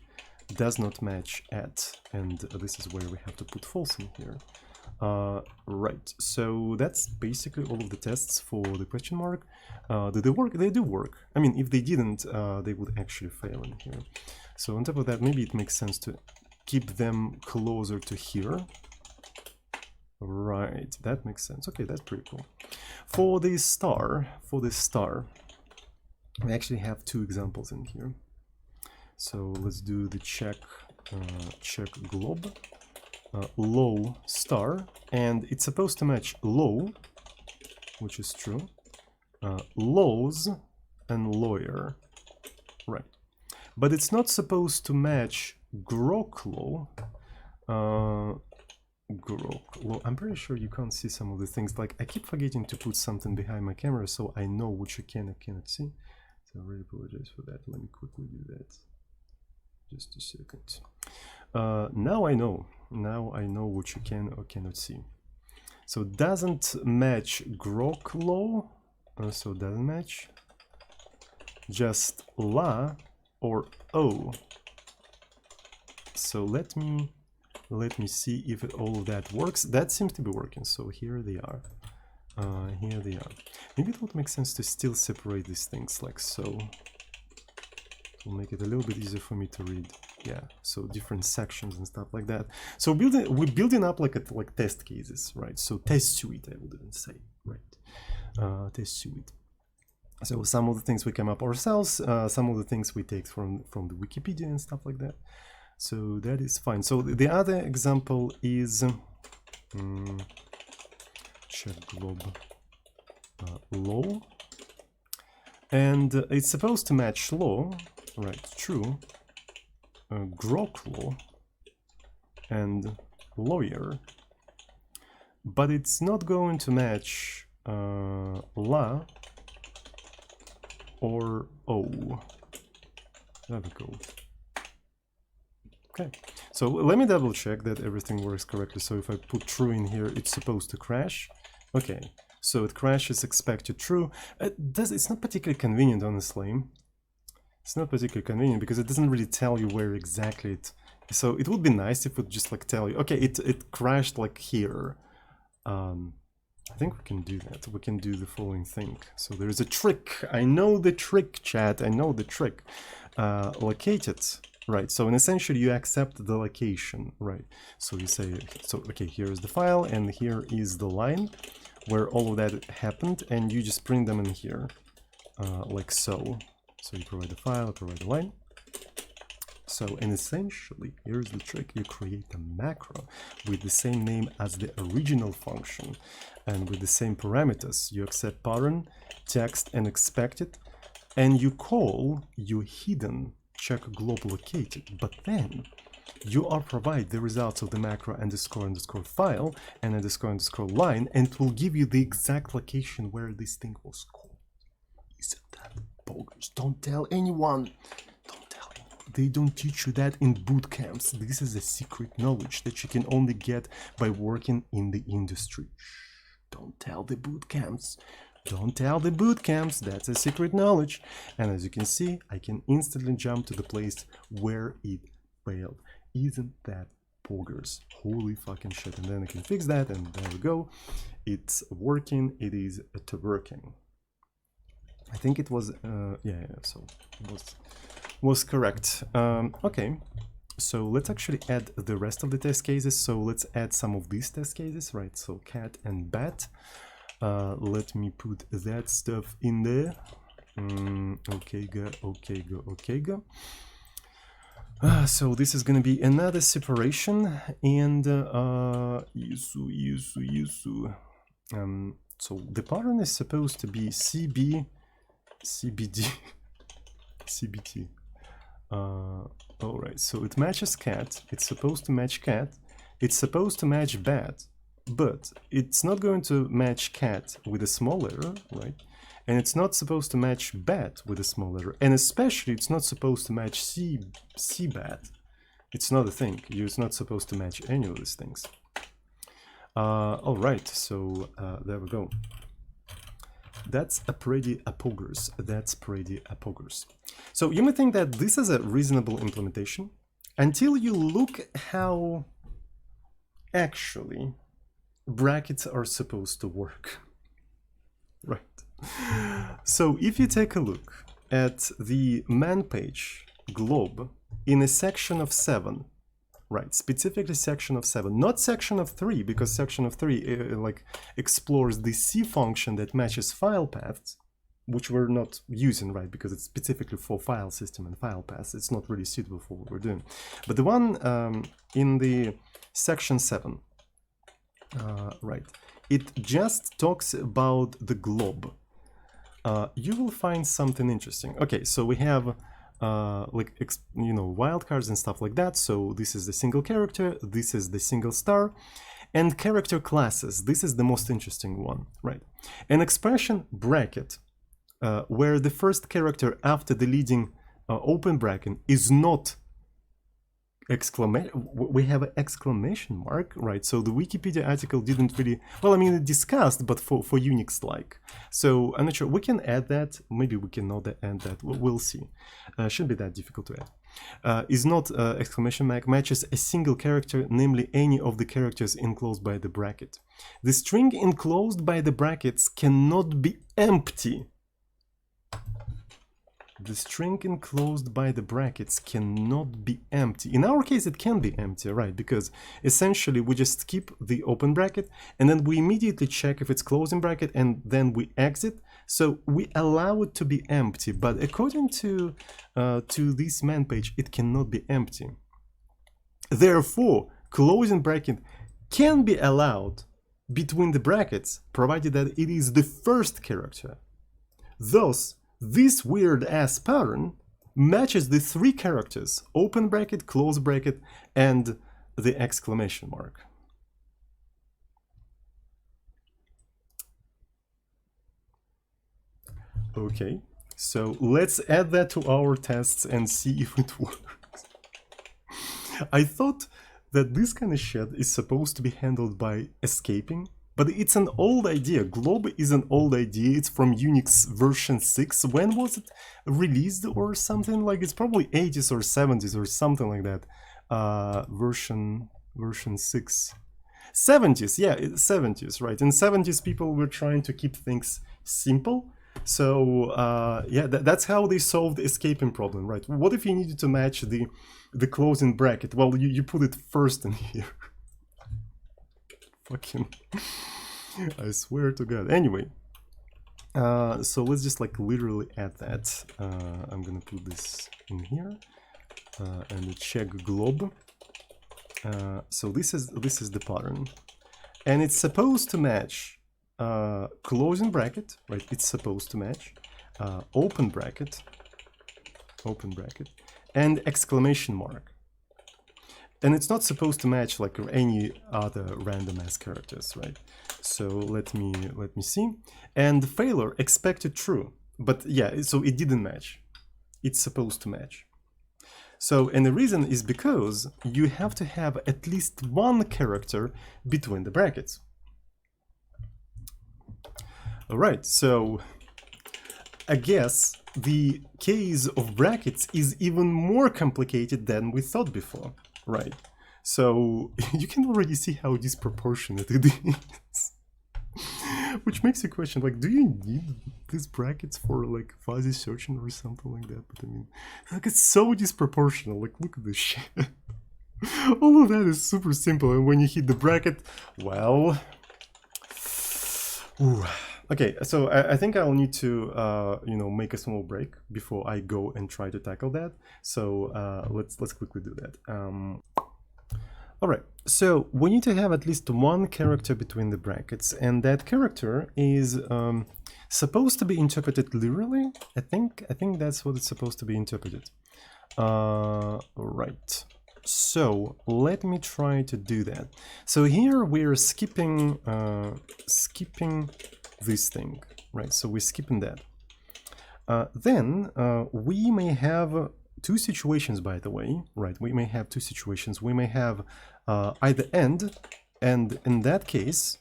does not match at, and this is where we have to put false in here. Right, so that's basically all of the tests for the question mark. Do they work? They do work. I mean, if they didn't, they would actually fail in here. So on top of that, maybe it makes sense to keep them closer to here. Right, that makes sense. Okay, that's pretty cool. For the star, we actually have two examples in here. So let's do the check glob. Low star, and it's supposed to match low, which is true, lows, and lawyer, right? But it's not supposed to match grok low. I'm pretty sure you can't see some of the things. Like, I keep forgetting to put something behind my camera so I know what you can and cannot see. So I really apologize for that. Let me quickly do that. Just a second. Now I know what you can or cannot see. So doesn't match grok low, so doesn't match. Just la or o. So let me see if all of that works. That seems to be working. So here they are. Maybe it would make sense to still separate these things like so. It will make it a little bit easier for me to read. Yeah, so different sections and stuff like that. So we're building up like test cases, right? So test suite, I would even say, right? Test suite. So some of the things we come up ourselves, some of the things we take from the Wikipedia and stuff like that. So that is fine. So the other example is check glob low, and it's supposed to match low, right? True. Grok law and lawyer, but it's not going to match la or o. There we go. Okay, so let me double check that everything works correctly. So if I put true in here, it's supposed to crash. Okay, so it crashes expected true. It's not particularly convenient, honestly. It's not particularly convenient because it doesn't really tell you where exactly it. So it would be nice if it would just like tell you, okay, it crashed like here. I think we can do that. We can do the following thing. So there is a trick. I know the trick, chat. I know the trick. Locate it. Right. So in essentially you accept the location. Right. So you say, so okay, here is the file and here is the line where all of that happened, and you just print them in here, like so. So you provide the file, provide the line. So, and essentially, here's the trick. You create a macro with the same name as the original function and with the same parameters. You accept pattern, text, and expected, and you call your hidden check glob located. But then you are provide the results of the macro underscore file and underscore line, and it will give you the exact location where this thing was called. Isn't that bogus? Don't tell anyone. Don't tell anyone. They don't teach you that in boot camps. This is a secret knowledge that you can only get by working in the industry. Don't tell the boot camps. Don't tell the boot camps. That's a secret knowledge. And as you can see, I can instantly jump to the place where it failed. Isn't that poggers. Holy fucking shit. And then I can fix that, and there we go. It's working. It is working. I think it was, yeah, so it was correct. Okay, so let's actually add the rest of the test cases. So let's add some of these test cases, right? So cat and bat. Let me put that stuff in there. Okay, go, okay, go, okay, go. So this is gonna be another separation, and Yusu. So the pattern is supposed to be CB, CBD, CBT. All right, so it matches cat. It's supposed to match cat. It's supposed to match bat, but it's not going to match cat with a small letter, right? And it's not supposed to match bat with a small letter, and especially it's not supposed to match C bat. It's not a thing. It's not supposed to match any of these things. All right, so there we go. That's a pretty poggers. That's pretty poggers. So you may think that this is a reasonable implementation until you look how actually brackets are supposed to work. Right. So if you take a look at the man page globe in a section of 7, right, specifically section of 7, not section of 3, because section of 3 like explores the C function that matches file paths, which we're not using, right, because it's specifically for file system and file paths. It's not really suitable for what we're doing. But the one in the section 7, right, it just talks about the globe. You will find something interesting. Okay, so we have like, you know, wildcards and stuff like that. So this is the single character, this is the single star, and character classes. This is the most interesting one, right? An expression bracket where the first character after the leading open bracket is not exclamation. We have an exclamation mark, right? So the Wikipedia article didn't really, well, I mean, it discussed, but for Unix like. So I'm not sure. We can add that. Maybe we can not add that. We'll see. Shouldn't be that difficult to add. Is not exclamation mark matches a single character, namely any of the characters enclosed by the bracket. The string enclosed by the brackets cannot be empty. The string enclosed by the brackets cannot be empty. In our case, it can be empty, right? Because essentially we just skip the open bracket and then we immediately check if it's closing bracket and then we exit. So we allow it to be empty, but according to this man page, it cannot be empty. Therefore, closing bracket can be allowed between the brackets, provided that it is the first character. Thus, this weird-ass pattern matches the 3 characters, open bracket, close bracket, and the exclamation mark. Okay, so let's add that to our tests and see if it works. I thought that this kind of shit is supposed to be handled by escaping, but it's an old idea. Globe is an old idea. It's from Unix version 6. When was it released or something? Like, it's probably 80s or 70s or something like that. Version 6. 70s, yeah, 70s, right? In 70s, people were trying to keep things simple. So, yeah, that's how they solved the escaping problem, right? What if you needed to match the closing bracket? Well, you put it first in here. Fucking, I swear to God. Anyway, so let's just like literally add that. I'm gonna put this in here and check globe. So this is the pattern, and it's supposed to match closing bracket, right? It's supposed to match open bracket, and exclamation mark. And it's not supposed to match like any other random ass characters, right? So let me see. And failure expected true, but yeah, so it didn't match. It's supposed to match. So, and the reason is because you have to have at least one character between the brackets. All right, so I guess the case of brackets is even more complicated than we thought before. Right, So you can already see how disproportionate it is. Which makes you question, like, do you need these brackets for like fuzzy searching or something like that? But I mean, like, it's so disproportional. Like, look at this shit. All of that is super simple, and when you hit the bracket, well, ooh. Okay, so I think I'll need to make a small break before I go and try to tackle that. So let's quickly do that. All right, so we need to have at least one character between the brackets, and that character is supposed to be interpreted literally. I think that's what it's supposed to be interpreted. Right. So let me try to do that. So here we're skipping this thing, right? So we're skipping that. Then we may have two situations, by the way, right? We may have two situations. We may have either and in that case,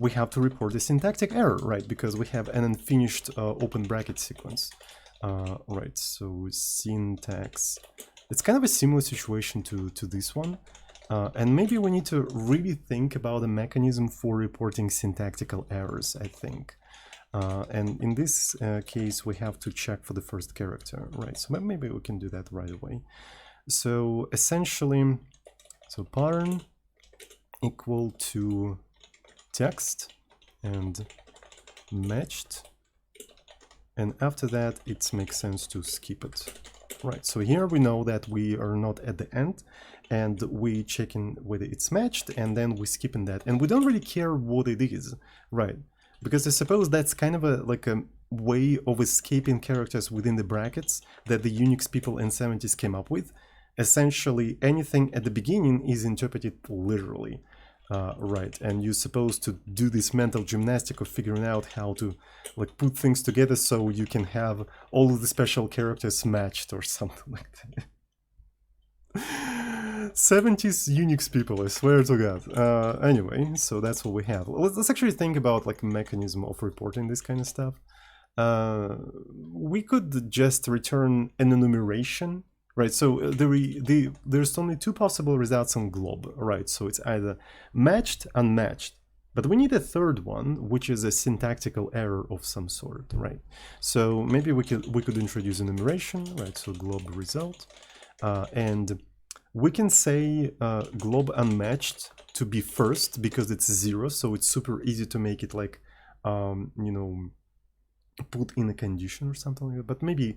we have to report a syntactic error, right? Because we have an unfinished open bracket sequence. Right, so syntax. It's kind of a similar situation to this one. And maybe we need to really think about a mechanism for reporting syntactical errors, I think. And in this case, we have to check for the first character, right? So maybe we can do that right away. So essentially, so pattern equal to text and matched. And after that, it makes sense to skip it. Right, so here we know that we are not at the end, and we checking whether it's matched, and then we skipping that. And we don't really care what it is, right? Because I suppose that's kind of a way of escaping characters within the brackets that the Unix people in 70s came up with. Essentially, anything at the beginning is interpreted literally. Right, and you're supposed to do this mental gymnastic of figuring out how to put things together so you can have all of the special characters matched or something like that. 70s Unix people, I swear to God. Anyway, so that's what we have. Let's actually think about a mechanism of reporting this kind of stuff. We could just return an enumeration. Right, so there's only two possible results on glob, right? So it's either matched, unmatched, but we need a third one, which is a syntactical error of some sort, right? So maybe we could introduce enumeration, right? So glob result, and we can say glob unmatched to be first because it's 0, so it's super easy to make it put in a condition or something like that. But maybe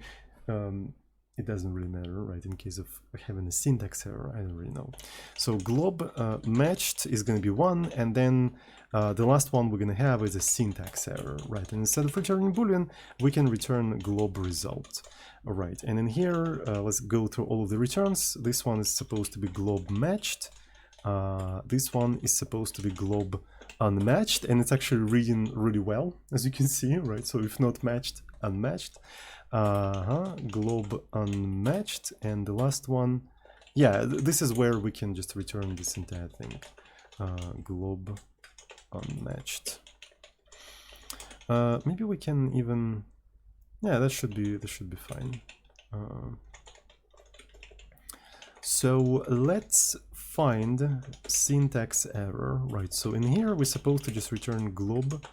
it doesn't really matter, right? In case of having a syntax error, I don't really know. So glob matched is going to be 1, and then the last one we're going to have is a syntax error, right? And instead of returning boolean, we can return glob result, all right? And in here, let's go through all of the returns. This one is supposed to be glob matched. This one is supposed to be glob unmatched, and it's actually reading really well, as you can see, right? So if not matched, unmatched. Glob unmatched, and the last one, yeah, this is where we can just return this entire thing. Glob unmatched. Maybe we can even, yeah, that should be fine. So let's find syntax error, right? So in here we're supposed to just return glob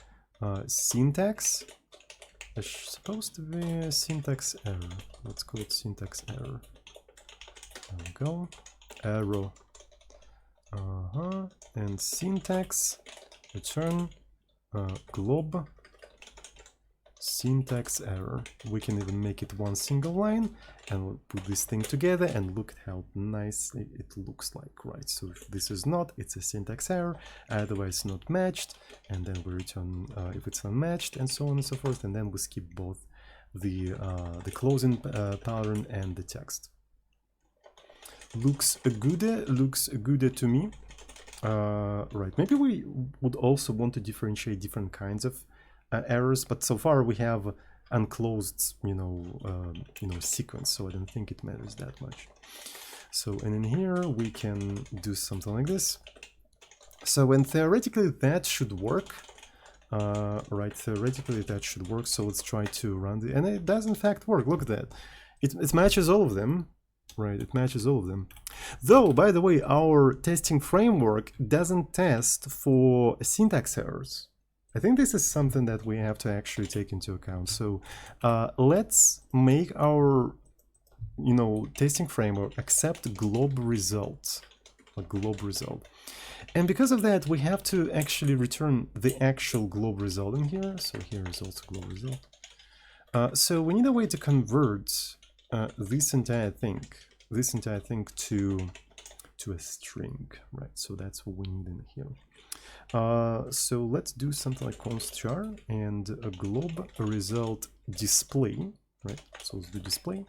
syntax. It's supposed to be a syntax error. Let's call it syntax error. There we go. Arrow. And syntax return glob syntax error. We can even make it one single line, and we'll put this thing together and look at how nice it looks like, right? So if this is not, it's a syntax error, otherwise not matched, and then we return if it's unmatched, and so on and so forth, and then we skip both the closing pattern and the text. Looks good to me. Right, maybe we would also want to differentiate different kinds of errors, but so far we have unclosed, sequence, so I don't think it matters that much. So, and in here we can do something like this. So, and theoretically that should work. Right, theoretically that should work. So let's try to run the, and it does in fact work. Look at that. It matches all of them. Right, it matches all of them. Though, by the way, our testing framework doesn't test for syntax errors. I think this is something that we have to actually take into account. So let's make our, testing framework accept glob results, a glob result. And because of that, we have to actually return the actual glob result in here. So here is also glob result. So we need a way to convert this entire thing to a string, right? So that's what we need in here. So let's do something like const char and a glob result display, right? So let's do display.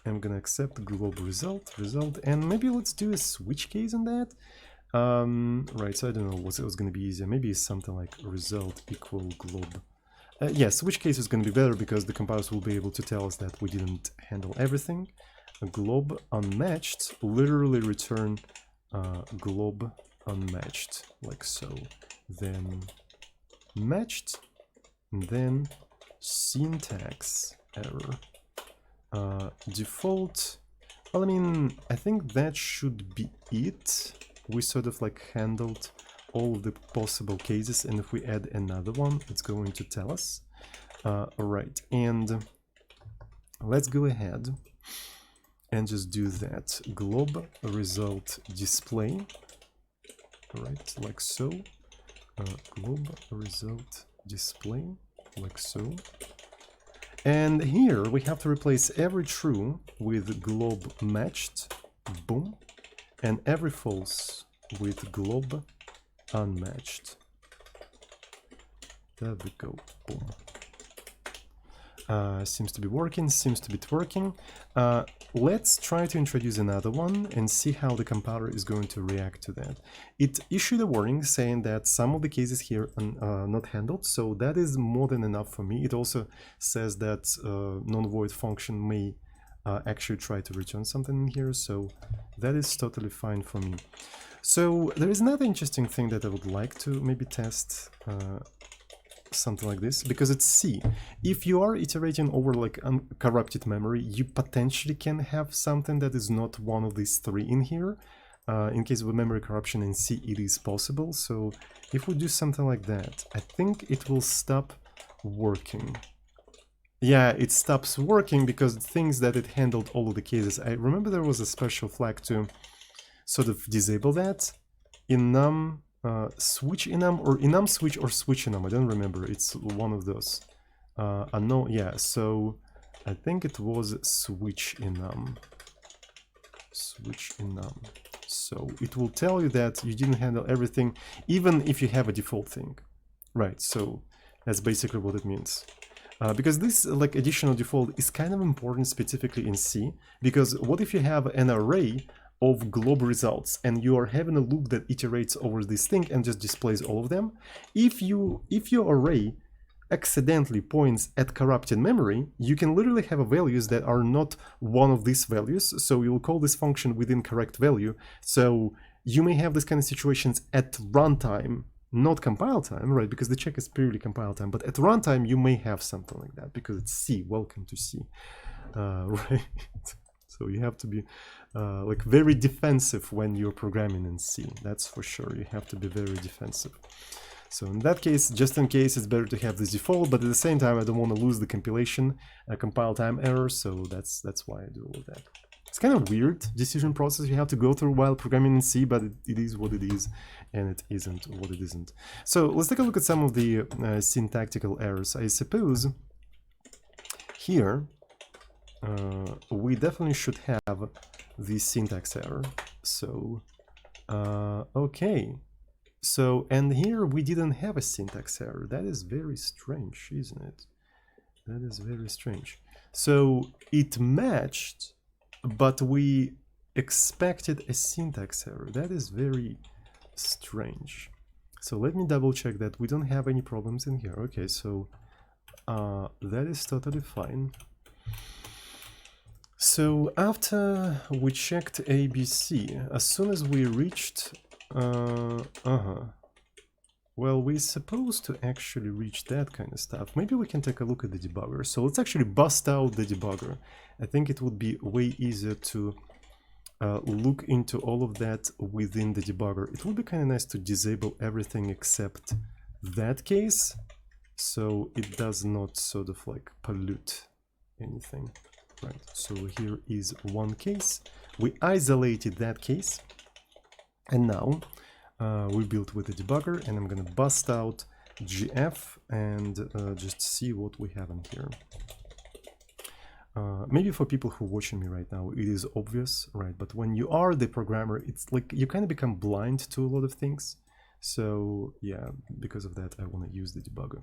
I'm gonna accept glob result, and maybe let's do a switch case on that. Right, so I don't know what's gonna be easier. Maybe it's something like result equal glob. Yes, switch case is gonna be better because the compilers will be able to tell us that we didn't handle everything. A glob unmatched, literally return glob unmatched, like so. Then matched, and then syntax error. Default, well, I mean, I think that should be it. We sort of like handled all of the possible cases, and if we add another one, it's going to tell us. Alright, and let's go ahead and just do that. Glob result display, right, like so. Glob result display, like so. And here we have to replace every true with glob matched, boom, and every false with glob unmatched. There we go, boom. Seems to be working, seems to be twerking. Let's try to introduce another one and see how the compiler is going to react to that. It issued a warning saying that some of the cases here are not handled, so that is more than enough for me. It also says that non-void function may actually try to return something in here, so that is totally fine for me. So there is another interesting thing that I would like to maybe test. Something like this, because it's C. If you are iterating over like uncorrupted memory, you potentially can have something that is not one of these three in here. In case of a memory corruption in C, it is possible. So if we do something like that, I think it will stop working. Yeah, it stops working because it thinks that it handled all of the cases. I remember there was a special flag to sort of disable that in num switch enum or enum switch or switch enum. I don't remember. It's one of those. No, yeah. So I think it was switch enum. Switch enum. So it will tell you that you didn't handle everything, even if you have a default thing, right? So that's basically what it means. Because this like additional default is kind of important specifically in C. Because what if you have an array of glob results and you are having a loop that iterates over this thing and just displays all of them? If your array accidentally points at corrupted memory, you can literally have values that are not one of these values, so you'll call this function with incorrect value. So you may have this kind of situations at runtime, not compile time, right? Because the check is purely compile time, but at runtime you may have something like that because it's C. Welcome to C, right? So you have to be like very defensive when you're programming in C. That's for sure. You have to be very defensive. So in that case, just in case, it's better to have this default, but at the same time, I don't want to lose the compilation, compile time error. So that's why I do all of that. It's kind of weird decision process you have to go through while programming in C, but it is what it is, and it isn't what it isn't. So let's take a look at some of the syntactical errors. I suppose here we definitely should have the syntax error. So okay. So, and here we didn't have a syntax error. That is very strange, isn't it? That is very strange. So it matched, but we expected a syntax error. That is very strange. So let me double check that we don't have any problems in here. Okay, so that is totally fine. So after we checked ABC, as soon as we reached well, we're supposed to actually reach that kind of stuff. Maybe we can take a look at the debugger. So let's actually bust out the debugger. I think it would be way easier to look into all of that within the debugger. It would be kind of nice to disable everything except that case, so it does not sort of like pollute anything. Right, so here is one case. We isolated that case, and now we built with the debugger, and I'm gonna bust out GF and just see what we have in here. Maybe for people who are watching me right now, it is obvious, right? But when you are the programmer, it's like you kind of become blind to a lot of things. So yeah, because of that, I want to use the debugger.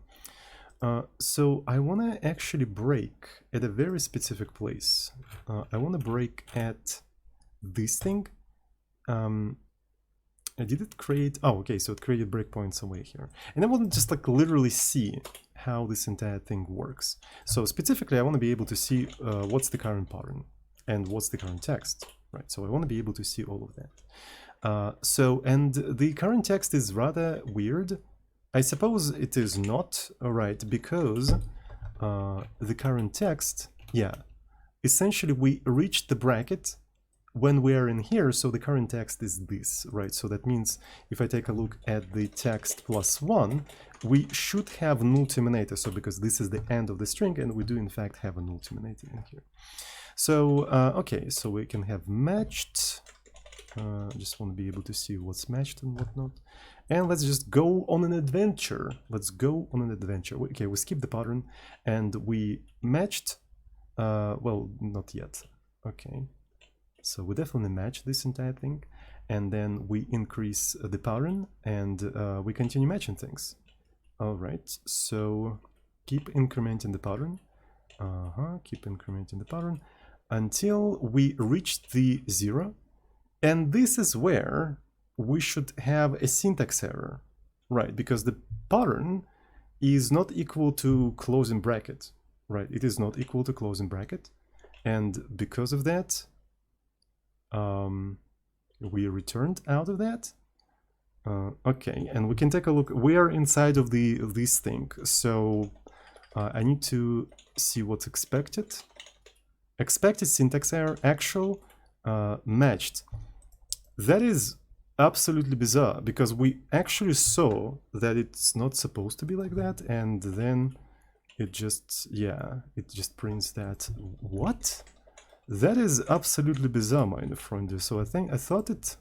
So I want to actually break at a very specific place. I want to break at this thing. Did it create? Oh, okay, so it created breakpoints somewhere here. And I want to just like literally see how this entire thing works. So specifically, I want to be able to see what's the current pattern and what's the current text, right? So I want to be able to see all of that. And the current text is rather weird. I suppose it is not, right, because the current text, yeah, essentially we reached the bracket when we are in here, so the current text is this, right? So that means if I take a look at the text +1, we should have null terminator. So because this is the end of the string, and we do in fact have a null terminator in here. So, okay, so we can have matched. Just want to be able to see what's matched and whatnot. And let's just go on an adventure. Let's go on an adventure. Okay, we skip the pattern and we matched. Well, not yet. Okay. So we definitely match this entire thing, and then we increase the pattern, and we continue matching things. All right, so keep incrementing the pattern. Keep incrementing the pattern until we reach the 0, and this is where we should have a syntax error, right? Because the pattern is not equal to closing bracket, right? It is not equal to closing bracket, and because of that, we returned out of that. Okay, and we can take a look. We are inside of this thing, so I need to see what's expected. Expected syntax error, actual, matched. That is absolutely bizarre, because we actually saw that it's not supposed to be like that, and then it just, yeah, it just prints that. What? That is absolutely bizarre, my friend. So I thought it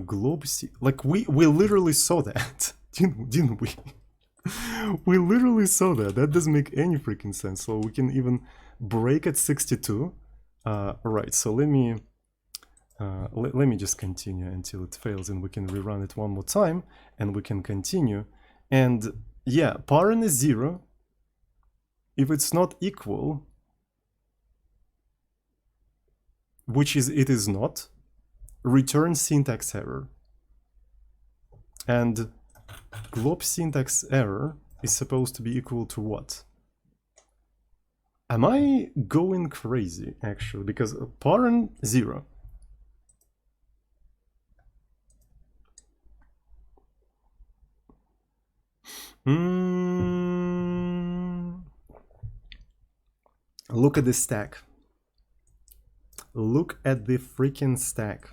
globe like we literally saw that, didn't we? We literally saw that. That doesn't make any freaking sense. So we can even break at 62. Right. So let me just continue until it fails, and we can rerun it one more time, and we can continue. And yeah, pattern is 0. If it's not equal, which is it is not, return syntax error. And glob syntax error is supposed to be equal to what? Am I going crazy, actually? Because pattern 0. Look at the stack. Look at the freaking stack.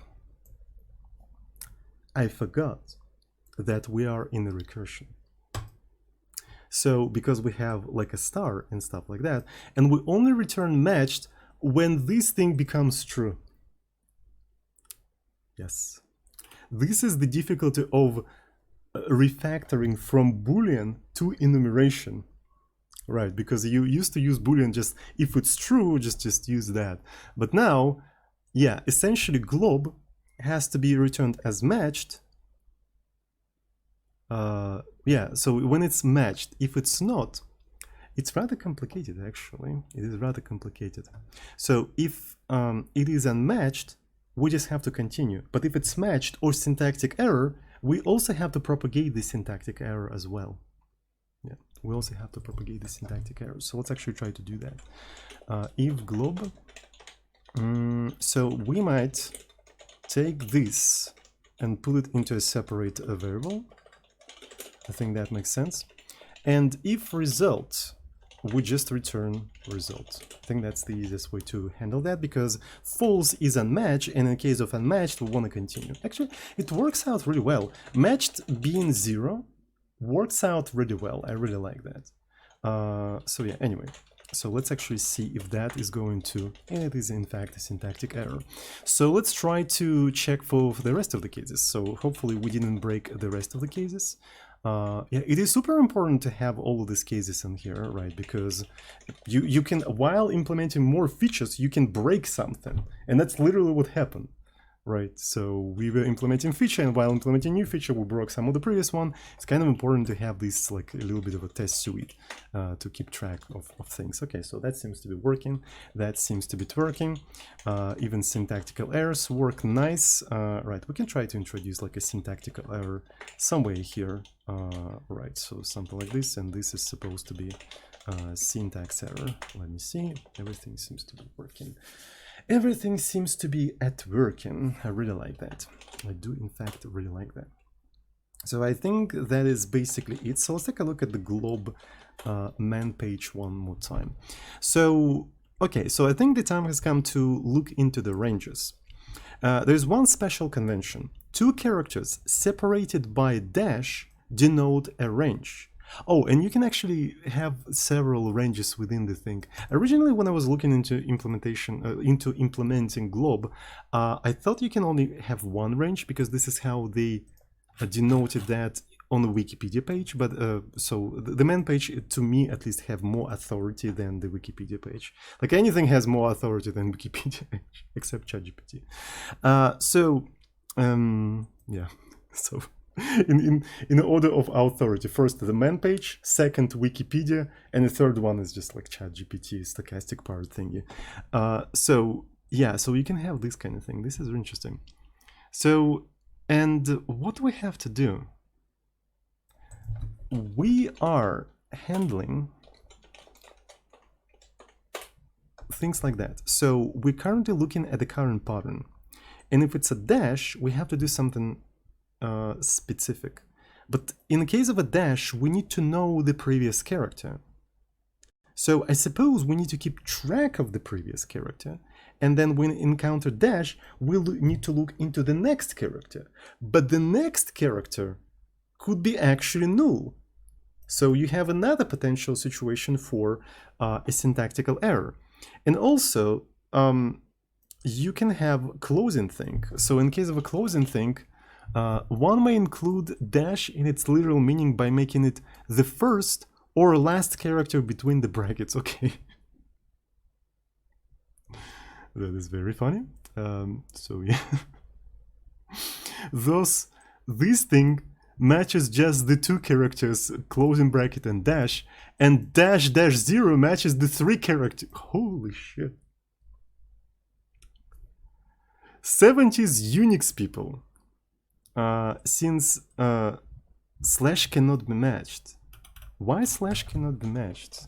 I forgot that we are in a recursion. So because we have like a star and stuff like that, and we only return matched when this thing becomes true. Yes. This is the difficulty of refactoring from Boolean to enumeration. Right, because you used to use Boolean just if it's true, just use that. But now, yeah, essentially glob has to be returned as matched. Yeah, so when it's matched, if it's not, it's rather complicated actually. It is rather complicated. So if it is unmatched, we just have to continue. But if it's matched or syntactic error, we also have to propagate the syntactic error as well. Yeah, we also have to propagate the syntactic error. So let's actually try to do that. If glob, so we might take this and put it into a separate variable. I think that makes sense. And if result we just return result. I think that's the easiest way to handle that, because false is unmatched, and in case of unmatched, we want to continue. Actually, it works out really well. Matched being 0 works out really well. I really like that. So yeah, anyway. So let's actually see if that is going to... And it is in fact a syntactic error. So let's try to check for the rest of the cases. So hopefully we didn't break the rest of the cases. Yeah, it is super important to have all of these cases in here, right? Because you can, while implementing more features, you can break something. And that's literally what happened. Right, so we were implementing feature, and while implementing new feature, we broke some of the previous one. It's kind of important to have this, like, a little bit of a test suite to keep track of things. Okay, so that seems to be working. That seems to be twerking. Even syntactical errors work nice. Right, we can try to introduce like a syntactical error somewhere here. Right, so something like this, and this is supposed to be syntax error. Let me see. Everything seems to be working. Everything seems to be at working. I really like that. I do, in fact, really like that. So I think that is basically it. So let's take a look at the glob man page one more time. So, okay, so I think the time has come to look into the ranges. There's one special convention. 2 characters separated by a dash denote a range. Oh, and you can actually have several ranges within the thing. Originally, when I was looking into implementing glob, I thought you can only have one range, because this is how they denoted that on the Wikipedia page. But so the main page, to me at least, have more authority than the Wikipedia page. Like, anything has more authority than Wikipedia page, except ChatGPT. Yeah, so... In order of authority, first the man page, second Wikipedia, and the third one is just like ChatGPT, stochastic part thingy. So yeah, so you can have this kind of thing. This is interesting. So, and what do we have to do? We are handling things like that. So we're currently looking at the current pattern, and if it's a dash, we have to do something specific. But in the case of a dash, we need to know the previous character. So I suppose we need to keep track of the previous character, and then when we encounter dash, we'll need to look into the next character. But the next character could be actually null. So you have another potential situation for a syntactical error. And also, you can have closing thing. So in case of a closing thing, one may include dash in its literal meaning by making it the first or last character between the brackets. Okay. That is very funny. So yeah. This thing matches just the 2 characters, closing bracket and dash 0 matches the 3 characters. Holy shit. 70s Unix people. Since slash cannot be matched. Why slash cannot be matched?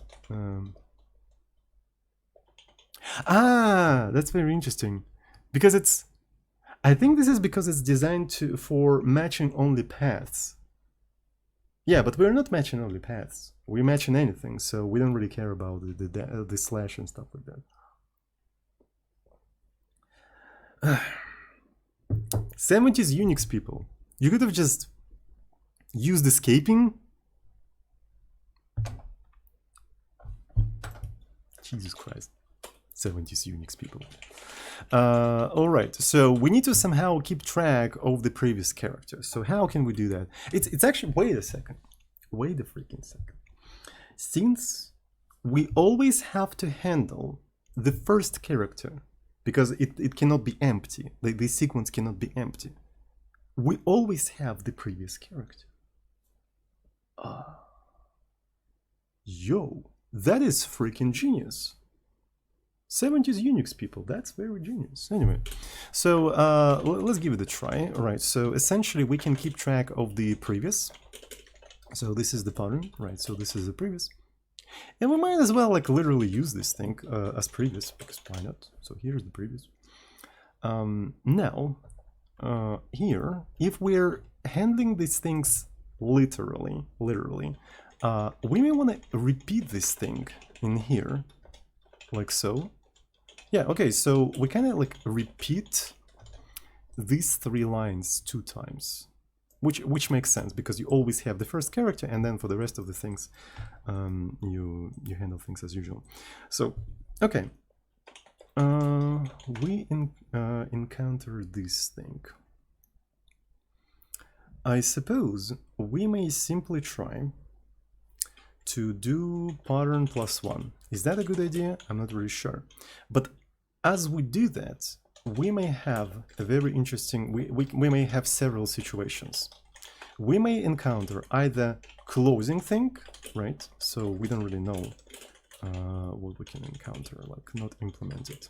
That's very interesting. Because it's... I think this is because it's designed for matching only paths. Yeah, but we're not matching only paths. We're matching anything, so we don't really care about the slash and stuff like that. 70s Unix people. You could have just used escaping. Jesus Christ. 70s Unix people. Alright, so we need to somehow keep track of the previous character. So how can we do that? It's actually... Wait a second. Wait a freaking second. Since we always have to handle the first character, because it cannot be empty. The sequence cannot be empty. We always have the previous character. Yo, that is freaking genius. 70s Unix people, that's very genius. Anyway, so let's give it a try. All right, so essentially we can keep track of the previous. So this is the pattern, right? So this is the previous. And we might as well like literally use this thing as previous, because why not? So here's the previous. Now, here, if we're handling these things literally, we may want to repeat this thing in here, like so. Yeah, okay, so we kind of like repeat these 3 lines 2 times, which makes sense because you always have the first character, and then for the rest of the things, you handle things as usual. So, okay, we encounter this thing. I suppose we may simply try to do pattern +1. Is that a good idea? I'm not really sure. But as we do that, we may have a very interesting, we may have several situations. We may encounter either closing thing, right? So we don't really know what we can encounter, like not implemented.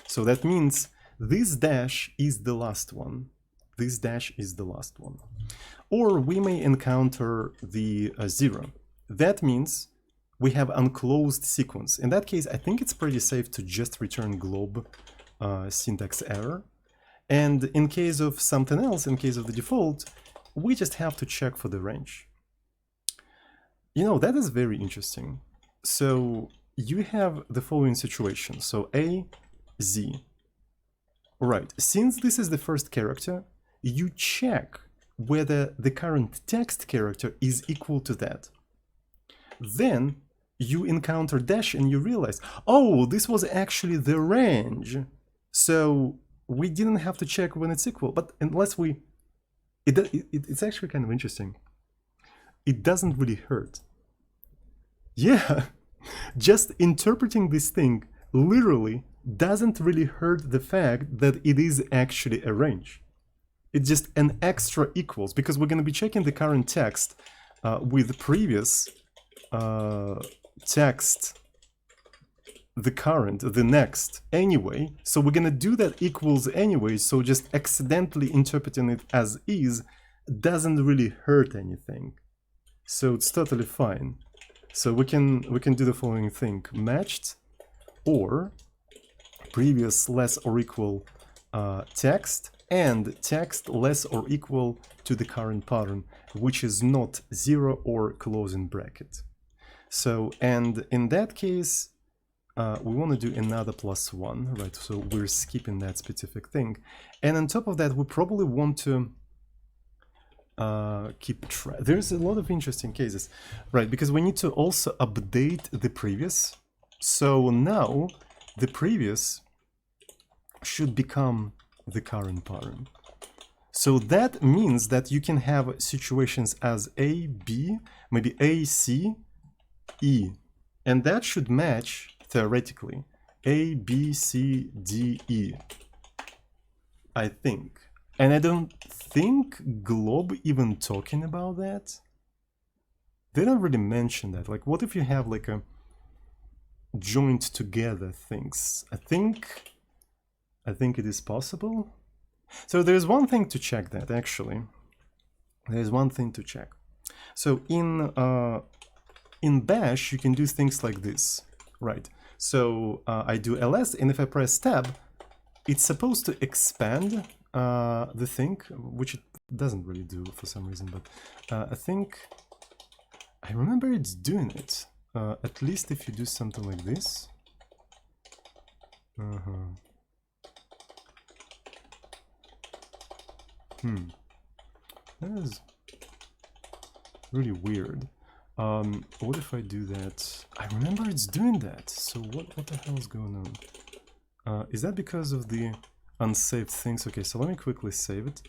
So that means this dash is the last one. This dash is the last one. Or we may encounter the 0. That means we have unclosed sequence. In that case, I think it's pretty safe to just return glob syntax error. And in case of something else, in case of the default, we just have to check for the range. You know, that is very interesting. So you have the following situation. So A, Z. Right, since this is the first character, you check whether the current text character is equal to that. Then you encounter dash and you realize, oh, this was actually the range. So we didn't have to check when it's equal, but unless we, it's actually kind of interesting. It doesn't really hurt. Yeah, just interpreting this thing literally doesn't really hurt the fact that it is actually a range. It's just an extra equals, because we're going to be checking the current text with previous text, the current, the next, anyway. So we're going to do that equals anyway, so just accidentally interpreting it as is doesn't really hurt anything. So it's totally fine. So we can do the following thing: matched or previous less or equal text, and text less or equal to the current pattern, which is not 0 or closing bracket. So, and in that case, we want to do another +1, right? So we're skipping that specific thing. And on top of that, we probably want to keep track. There's a lot of interesting cases, right? Because we need to also update the previous. So now the previous should become the current pattern. So that means that you can have situations as A, B, maybe A, C, E, and that should match theoretically A, B, C, D, E, I think. And I don't think Glob even talking about that. They don't really mention that. Like, what if you have like a joined together things? I think it is possible. So there's one thing to check that, actually. There's one thing to check. So in Bash, you can do things like this, right? So I do ls, and if I press tab, it's supposed to expand the thing, which it doesn't really do for some reason, but I think I remember it's doing it. At least if you do something like this. That is really weird. What if I do that? I remember it's doing that. So what the hell is going on? Is that because of the unsaved things? Okay, so let me quickly save it.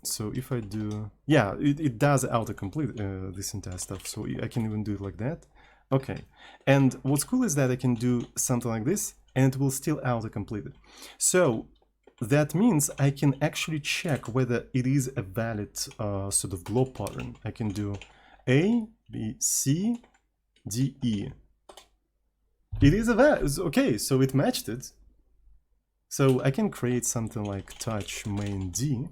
So if I do, yeah, it does autocomplete this entire stuff. So I can even do it like that. Okay, and what's cool is that I can do something like this, and it will still autocomplete it. So that means I can actually check whether it is a valid sort of glob pattern. I can do A, B, C, D, E. It is a valid. Okay, so it matched it. So I can create something like touch main D.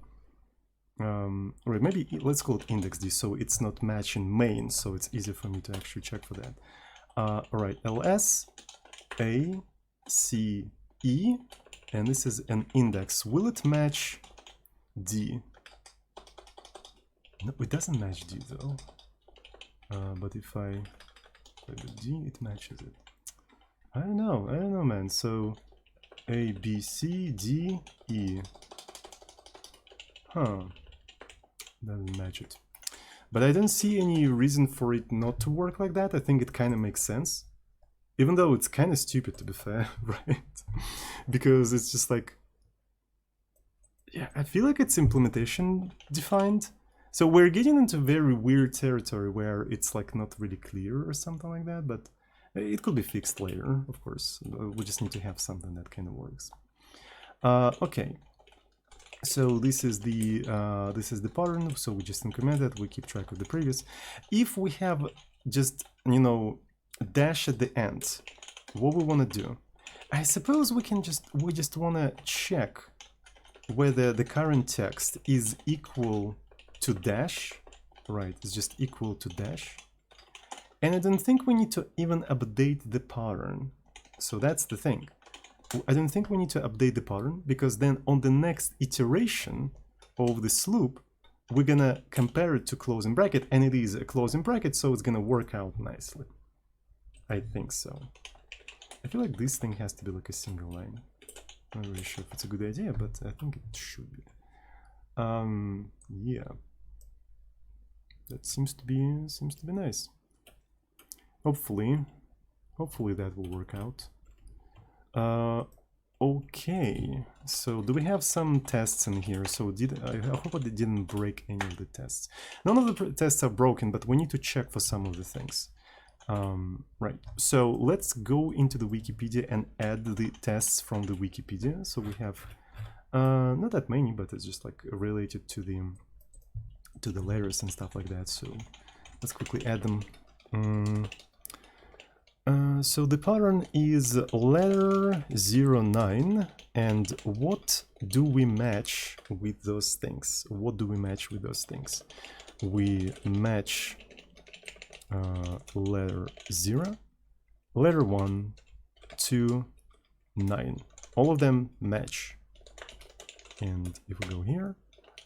Or maybe let's call it index D, so it's not matching main, so it's easier for me to actually check for that. All right, ls A, C, E, and this is an index. Will it match D? No, it doesn't match D though. But if I do D, it matches it. I don't know, man. So A, B, C, D, E. Huh. Doesn't match it. But I don't see any reason for it not to work like that. I think it kind of makes sense. Even though it's kind of stupid, to be fair, right? Because it's just like... Yeah, I feel like it's implementation defined. So we're getting into very weird territory where it's like not really clear or something like that, but it could be fixed later, of course. We just need to have something that kind of works. Okay. So this is the pattern. So we just increment that. We keep track of the previous. If we have just, you know, dash at the end, what we want to do? I suppose we just want to check whether the current text is equal to dash, right? It's just equal to dash. And I don't think we need to even update the pattern. So that's the thing. I don't think we need to update the pattern, because then on the next iteration of this loop, we're gonna compare it to closing bracket, and it is a closing bracket, so it's gonna work out nicely. I think so. I feel like this thing has to be like a single line. I'm not really sure if it's a good idea, but I think it should be. Yeah. That seems to be nice. Hopefully that will work out. Okay, so do we have some tests in here? So I hope I didn't break any of the tests. None of the tests are broken, but we need to check for some of the things. Right, so let's go into the Wikipedia and add the tests from the Wikipedia. So we have not that many, but it's just like related to the letters and stuff like that. So let's quickly add them. So the pattern is letter 09, and what do we match with those things? What do we match with those things? We match letter 0, letter 1, 2, 9. All of them match. And if we go here,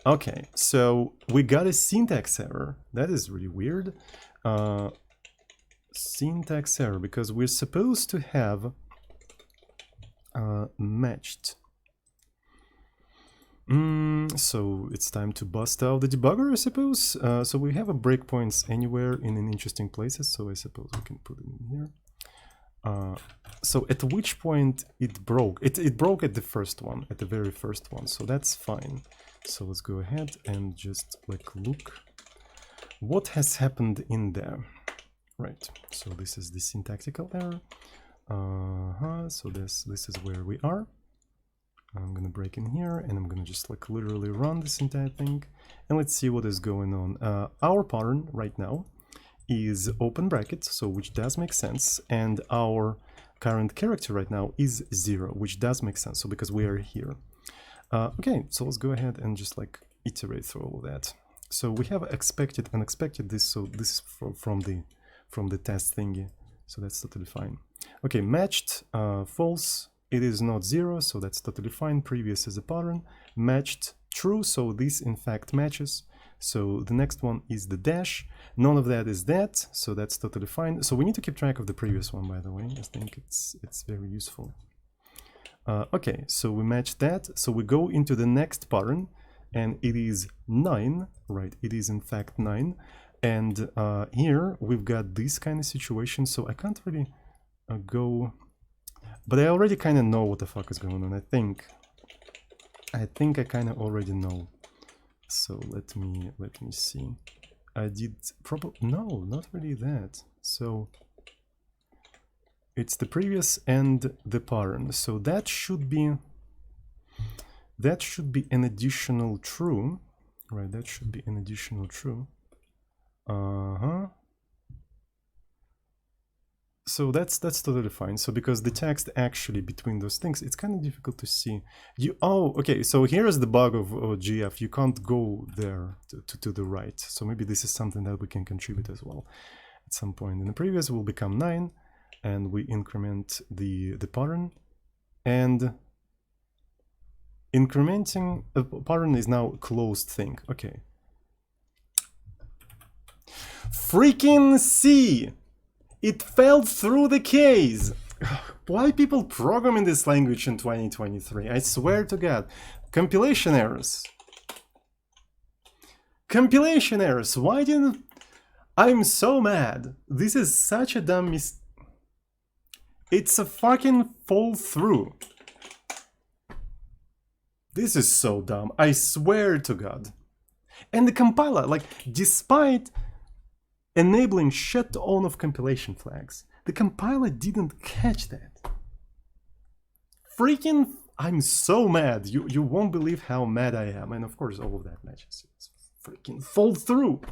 okay, so we got a syntax error. That is really weird. Syntax error, because we're supposed to have matched. So it's time to bust out the debugger, I suppose. So we have a breakpoints anywhere in interesting places, so I suppose we can put it in here. So at which point it broke? It broke at the first one, at the very first one, so that's fine. So let's go ahead and just like look what has happened in there. Right, so this is the syntactical error. So this is where we are. I'm gonna break in here and I'm gonna just like literally run this entire thing, and let's see what is going on. Our pattern right now is open brackets, so which does make sense, and our current character right now is 0, which does make sense, so because we are here. Okay, so let's go ahead and just like iterate through all of that. So we have expected, unexpected, this, so this is from the test thingy, so that's totally fine. Okay, matched, false, it is not 0, so that's totally fine. Previous is a pattern. Matched, true, so this in fact matches. So the next one is the dash. None of that is that, so that's totally fine. So we need to keep track of the previous one, by the way. I think it's very useful. Okay, so we match that. So we go into the next pattern, and it is 9, right? It is in fact 9. And here we've got this kind of situation, so I can't really go, but I already kind of know what the fuck is going on. I think I kind of already know. So let me see. I did probably no, not really that. So it's the previous and the pattern. So that should be an additional true, right? That should be an additional true. So that's totally fine. So because the text actually between those things, it's kind of difficult to see. Okay, so here's the bug of GF. You can't go there to the right. So maybe this is something that we can contribute as well at some point. In the previous will become 9, and we increment the pattern, and incrementing a pattern is now a closed thing. Okay. Freaking C! It fell through the case! Why people program in this language in 2023? I swear to God. Compilation errors. Compilation errors. Why didn't... I'm so mad. This is such a dumb mistake. It's a fucking fall through. This is so dumb. I swear to God. And the compiler, like, despite enabling shutdown of compilation flags, the compiler didn't catch that. Freaking... I'm so mad. You won't believe how mad I am. And of course, all of that matches. It's freaking fall through.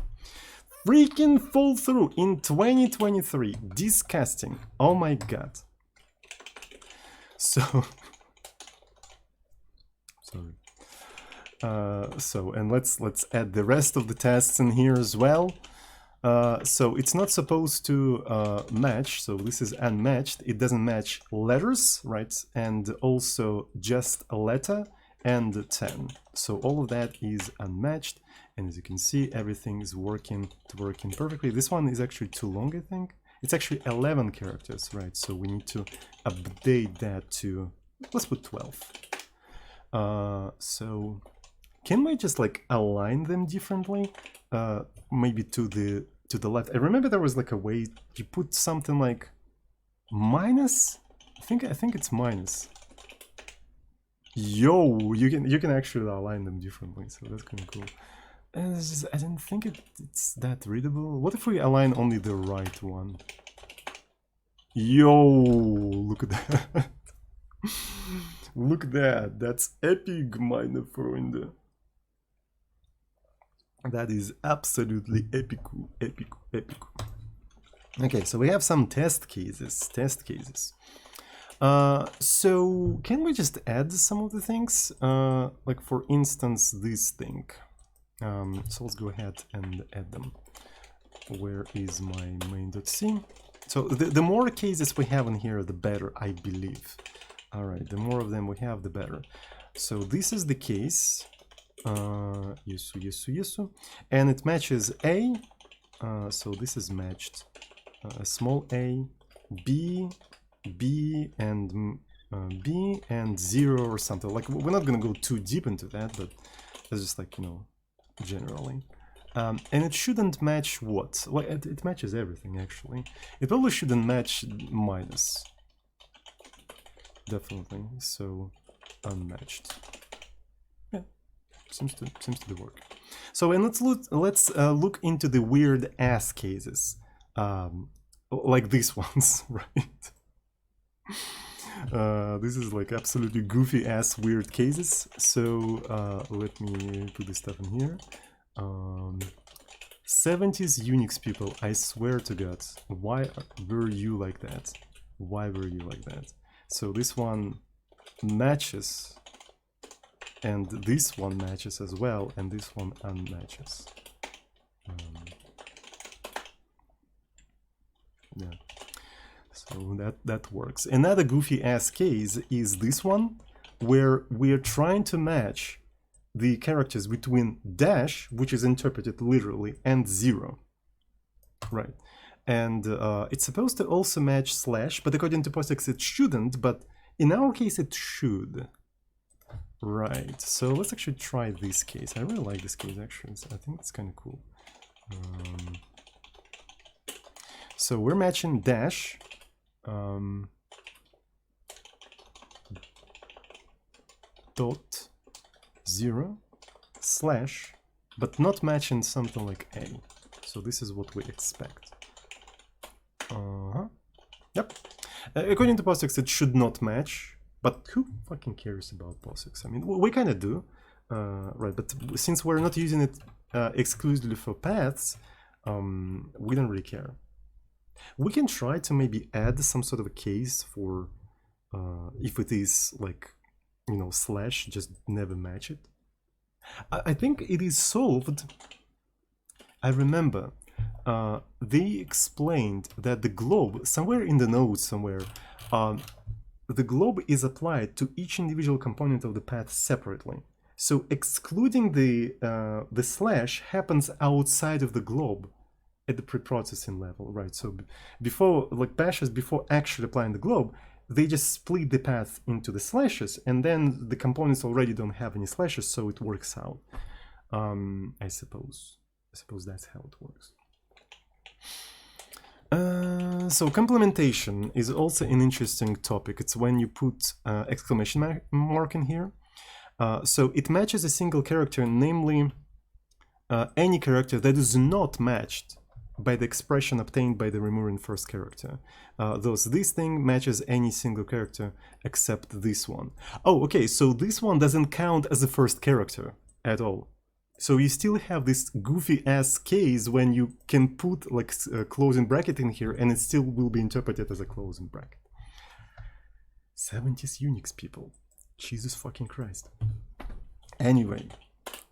Freaking fall through in 2023. Disgusting. Oh my God. So... sorry. And let's add the rest of the tests in here as well. So it's not supposed to match, so this is unmatched. It doesn't match letters, right? And also just a letter and 10. So all of that is unmatched, and as you can see, everything is working perfectly. This one is actually too long, I think. It's actually 11 characters, right? So we need to update that to, let's put 12. So can we just like align them differently? Maybe to the left. I remember there was like a way you put something like minus. I think it's minus. Yo, you can actually align them differently, so that's kind of cool. And it's just, I didn't think it's that readable. What if we align only the right one? Yo, look at that. Look at that. That's epic, meine Freunde. That is absolutely epic. Okay, so we have some test cases. So can we just add some of the things? Like for instance, this thing. So let's go ahead and add them. Where is my main.c? So the more cases we have in here, the better, I believe. All right, the more of them we have, the better. So this is the case. Yesu, and it matches A. So this is matched. Small a, B, and 0 or something. Like, we're not gonna go too deep into that, but it's just like, you know, generally. And it shouldn't match what? Well, it matches everything, actually. It probably shouldn't match minus. Definitely. So unmatched. Yeah, seems to be working. So, and let's look into the weird ass cases, like these ones, right? This is like absolutely goofy ass weird cases. So let me put this stuff in here. 70s Unix people, I swear to God, why were you like that? Why were you like that? So this one matches, and this one matches as well, and this one unmatches. Yeah, so that works. Another goofy ass case is this one, where we are trying to match the characters between dash, which is interpreted literally, and 0, right? And it's supposed to also match slash, but according to POSIX it shouldn't, but in our case it should. Right, so let's actually try this case. I really like this case, actually. I think it's kind of cool. So we're matching dash, dot 0 slash, but not matching something like a. So this is what we expect. Yep. According to POSIX, it should not match, but who fucking cares about POSIX? I mean, we kind of do, right? But since we're not using it exclusively for paths, we don't really care. We can try to maybe add some sort of a case for if it is like, you know, slash, just never match it. I think it is solved. I remember they explained that the globe, somewhere in the notes somewhere, the globe is applied to each individual component of the path separately. So excluding the slash happens outside of the globe. at the pre-processing level, right? So before, like bashes, before actually applying the globe, they just split the path into the slashes, and then the components already don't have any slashes, so it works out. I suppose that's how it works. So complementation is also an interesting topic. It's when you put exclamation mark in here. So it matches a single character, namely any character that is not matched by the expression obtained by the removing first character. Thus, this thing matches any single character except this one. Oh, okay, so this one doesn't count as a first character at all. So you still have this goofy ass case when you can put like a closing bracket in here and it still will be interpreted as a closing bracket. 70s Unix people. Jesus fucking Christ. Anyway,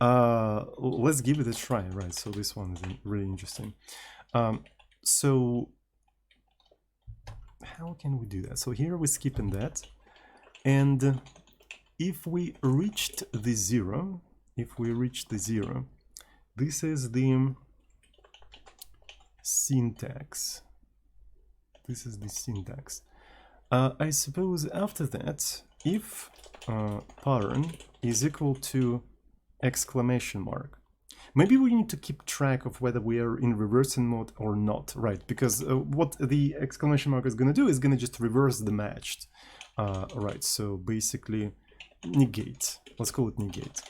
let's give it a try, right? So this one is really interesting. So how can we do that? So here we're skipping that. And if we reached the zero, this is the syntax. I suppose after that, if pattern is equal to exclamation mark, maybe we need to keep track of whether we are in reversing mode or not, right? Because what the exclamation mark is going to do is going to just reverse the matched, right? So basically negate, let's call it negate.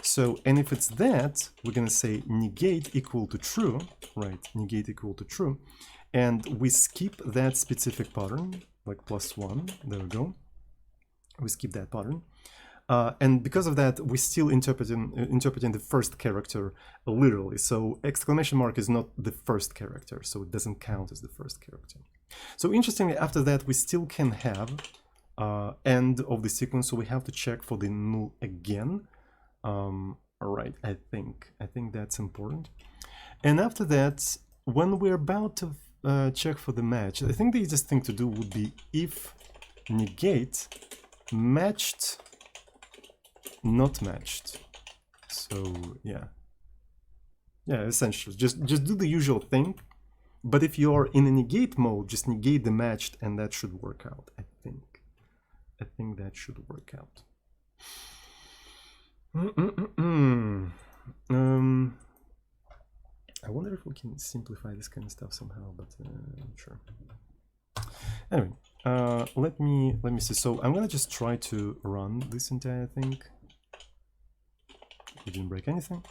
So, and if it's that, we're going to say negate equal to true, right? Negate equal to true. And we skip that specific pattern, like +1, there we go. We skip that pattern. And because of that, we're still interpreting the first character literally. So exclamation mark is not the first character, so it doesn't count as the first character. So interestingly, after that, we still can have end of the sequence, so we have to check for the null again. All right, I think that's important. And after that, when we're about to check for the match, I think the easiest thing to do would be if negate matched not matched. So yeah, essentially just do the usual thing, but if you're in a negate mode, just negate the matched and that should work out. I think that should work out. I wonder if we can simplify this kind of stuff somehow, but I'm sure. Anyway, let me see. So I'm gonna just try to run this entire thing. We didn't break anything.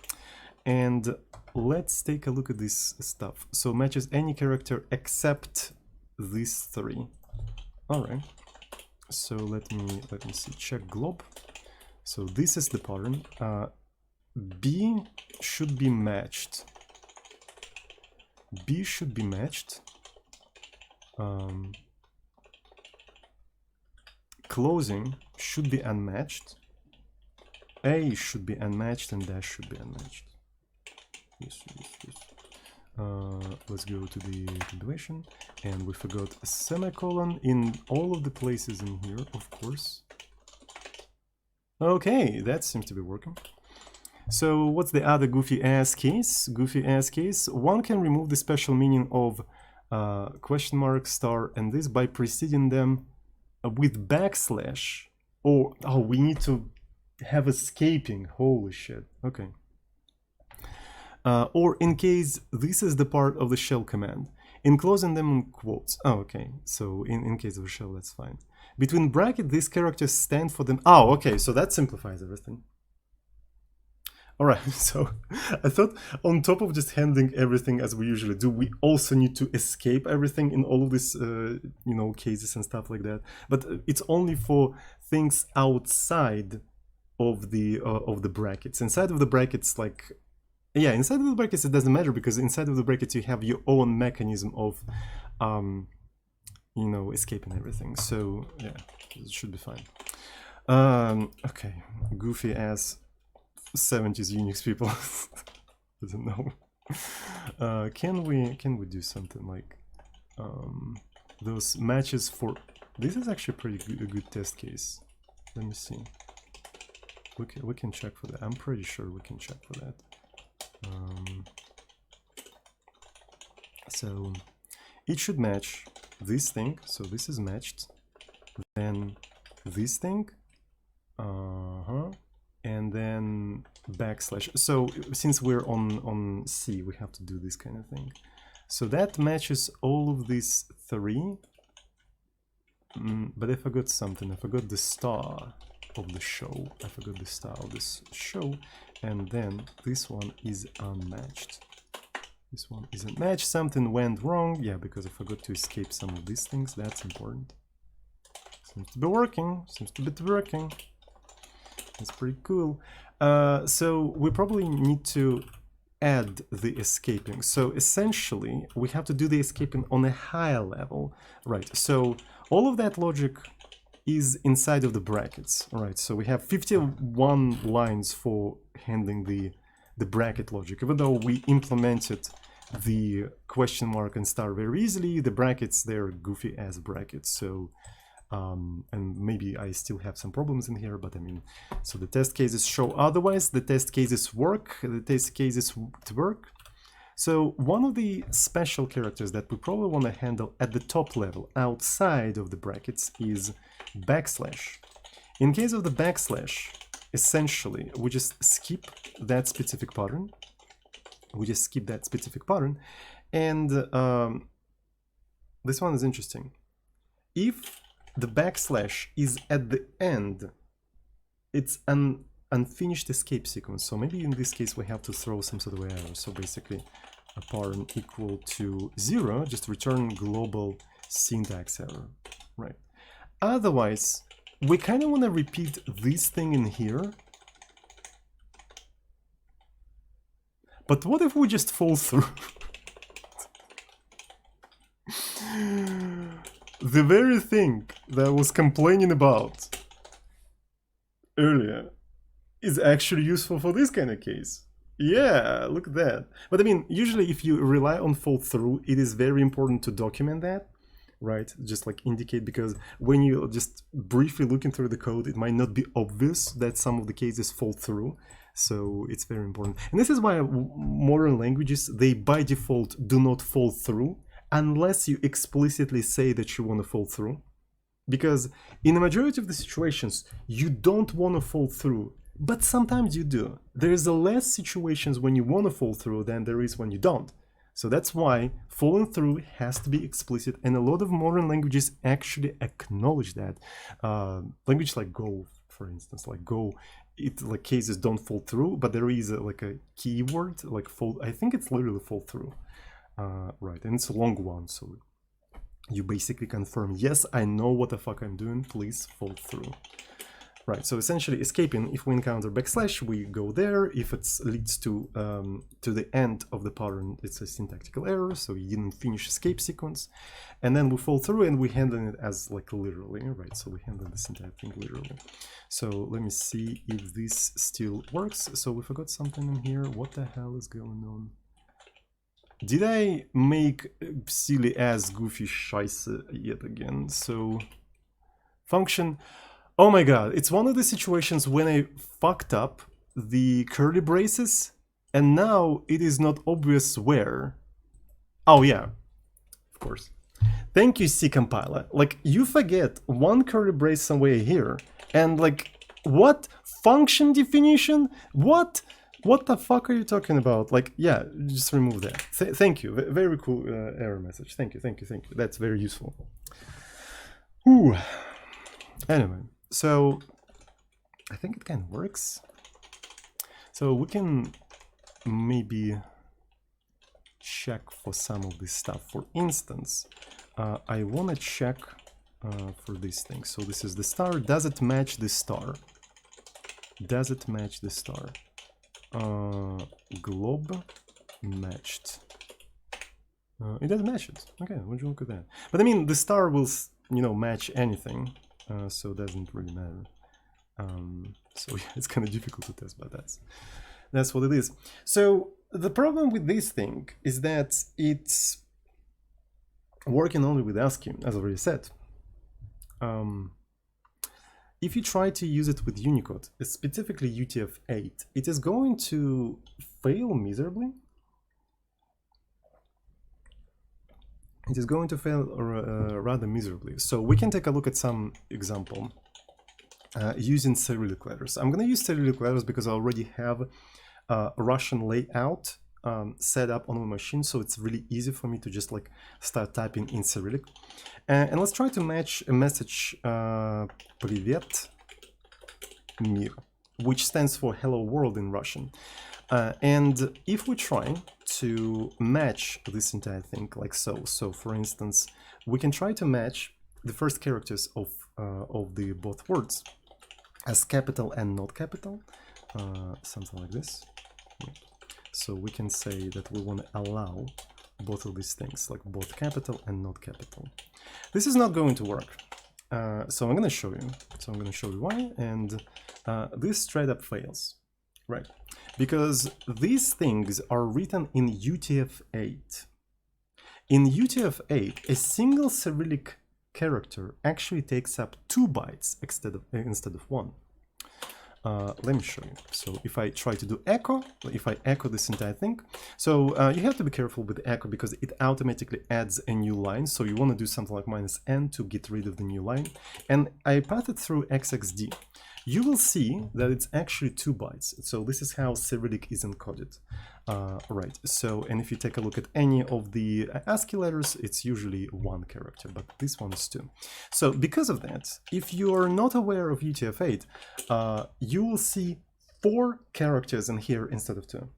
And let's take a look at this stuff. So matches any character except these three. All right. So let me see. Check glob. So this is the pattern. B should be matched. B should be matched. Closing should be unmatched. A should be unmatched and dash should be unmatched. Yes. Let's go to the compilation, and we forgot a semicolon in all of the places in here, of course. Okay, that seems to be working. So what's the other goofy ass case? One can remove the special meaning of question mark, star, and this by preceding them with backslash. Or we need to have escaping. Holy shit. Okay. Or in case this is the part of the shell command, enclosing them in quotes. Oh, okay. So in case of a shell, that's fine. Between brackets, these characters stand for them. Oh, okay. So that simplifies everything. All right. So I thought on top of just handling everything as we usually do, we also need to escape everything in all of these, cases and stuff like that. But it's only for things outside of the brackets. Inside of the brackets, like. Yeah, inside of the brackets it doesn't matter, because inside of the brackets you have your own mechanism of, escaping everything. So yeah, it should be fine. Okay, goofy ass 70s Unix people. I don't know. Can we do something like those matches for? This is actually a good test case. Let me see. We can check for that. I'm pretty sure we can check for that. So it should match this thing. So this is matched. Then this thing. And then backslash. So since we're on C, we have to do this kind of thing. So that matches all of these three. But I forgot something. I forgot the star of the show. I forgot the star of this show. And then this one is unmatched. This one isn't matched. Something went wrong. Yeah, because I forgot to escape some of these things. That's important. Seems to be working. Seems to be working. That's pretty cool. So we probably need to add the escaping. So essentially, we have to do the escaping on a higher level. Right, so all of that logic is inside of the brackets. All right, so we have 51 lines for handling the bracket logic. Even though we implemented the question mark and star very easily, the brackets, they're goofy as brackets. So and maybe I still have some problems in here, but I mean, so the test cases show otherwise. The test cases work. The test cases work. So one of the special characters that we probably want to handle at the top level outside of the brackets is backslash. In case of the backslash, essentially, we just skip that specific pattern. And this one is interesting. If the backslash is at the end, it's an unfinished escape sequence. So maybe in this case we have to throw some sort of error. So basically a pattern equal to 0, just return global syntax error, right? Otherwise, we kind of want to repeat this thing in here. But what if we just fall through? The very thing that I was complaining about earlier is actually useful for this kind of case. Yeah, look at that. But I mean, usually if you rely on fall through, it is very important to document that, right? Just like indicate, because when you're just briefly looking through the code, it might not be obvious that some of the cases fall through. So it's very important. And this is why modern languages, they by default do not fall through unless you explicitly say that you want to fall through. Because in the majority of the situations, you don't want to fall through, but sometimes you do. There is less situations when you want to fall through than there is when you don't. So that's why falling through has to be explicit, and a lot of modern languages actually acknowledge that. Language like Go, for instance, like Go, it like cases don't fall through, but there is like a keyword like fall. I think it's literally fall through. Right, and it's a long one, so you basically confirm, yes, I know what the fuck I'm doing, please fall through. Right, so essentially escaping, if we encounter backslash, we go there. If it leads to the end of the pattern, it's a syntactical error, so you didn't finish escape sequence. And then we fall through and we handle it as like literally, right? So we handle the syntax thing literally. So let me see if this still works. So we forgot something in here. What the hell is going on? Did I make silly ass goofy scheiße yet again? So function, oh my god, it's one of the situations when I fucked up the curly braces and now it is not obvious where. Oh yeah, of course. Thank you, C compiler. Like, you forget one curly brace somewhere here and like, what? Function definition? What? What the fuck are you talking about? Like, yeah, just remove that. Thank you. Very cool error message. Thank you. That's very useful. Ooh. Anyway, so I think it kind of works. So we can maybe check for some of this stuff. For instance, I want to check for this thing. So this is the star. Does it match the star? Does it match the star? Glob matched. It does match it. Okay, would you look at that? But I mean, the star will, you know, match anything, so it doesn't really matter. So yeah, it's kind of difficult to test, but that's what it is. So the problem with this thing is that it's working only with ASCII, as I already said. If you try to use it with Unicode, specifically UTF-8, it is going to fail miserably. it is going to fail rather miserably. So we can take a look at some example using Cyrillic letters. I'm going to use Cyrillic letters because I already have a Russian layout set up on my machine, so it's really easy for me to just like start typing in Cyrillic. And let's try to match a message Привет, мир, which stands for hello world in Russian. And if we try to match this entire thing like so, for instance, we can try to match the first characters of the both words as capital and not capital, something like this. So we can say that we want to allow both of these things, like both capital and not capital. This is not going to work. So I'm going to show you. So I'm going to show you why, and this straight up fails, right? Because these things are written in UTF-8. In UTF-8, a single Cyrillic character actually takes up 2 bytes instead of 1. Let me show you. So if I try to do echo, if I echo this entire thing, so you have to be careful with echo because it automatically adds a new line. So you want to do something like -n to get rid of the new line. And I pass it through XXD. You will see that it's actually 2 bytes. So this is how Cyrillic is encoded. Right, so, and if you take a look at any of the ASCII letters, it's usually 1 character, but this one is 2. So because of that, if you are not aware of UTF-8, you will see 4 characters in here instead of 2.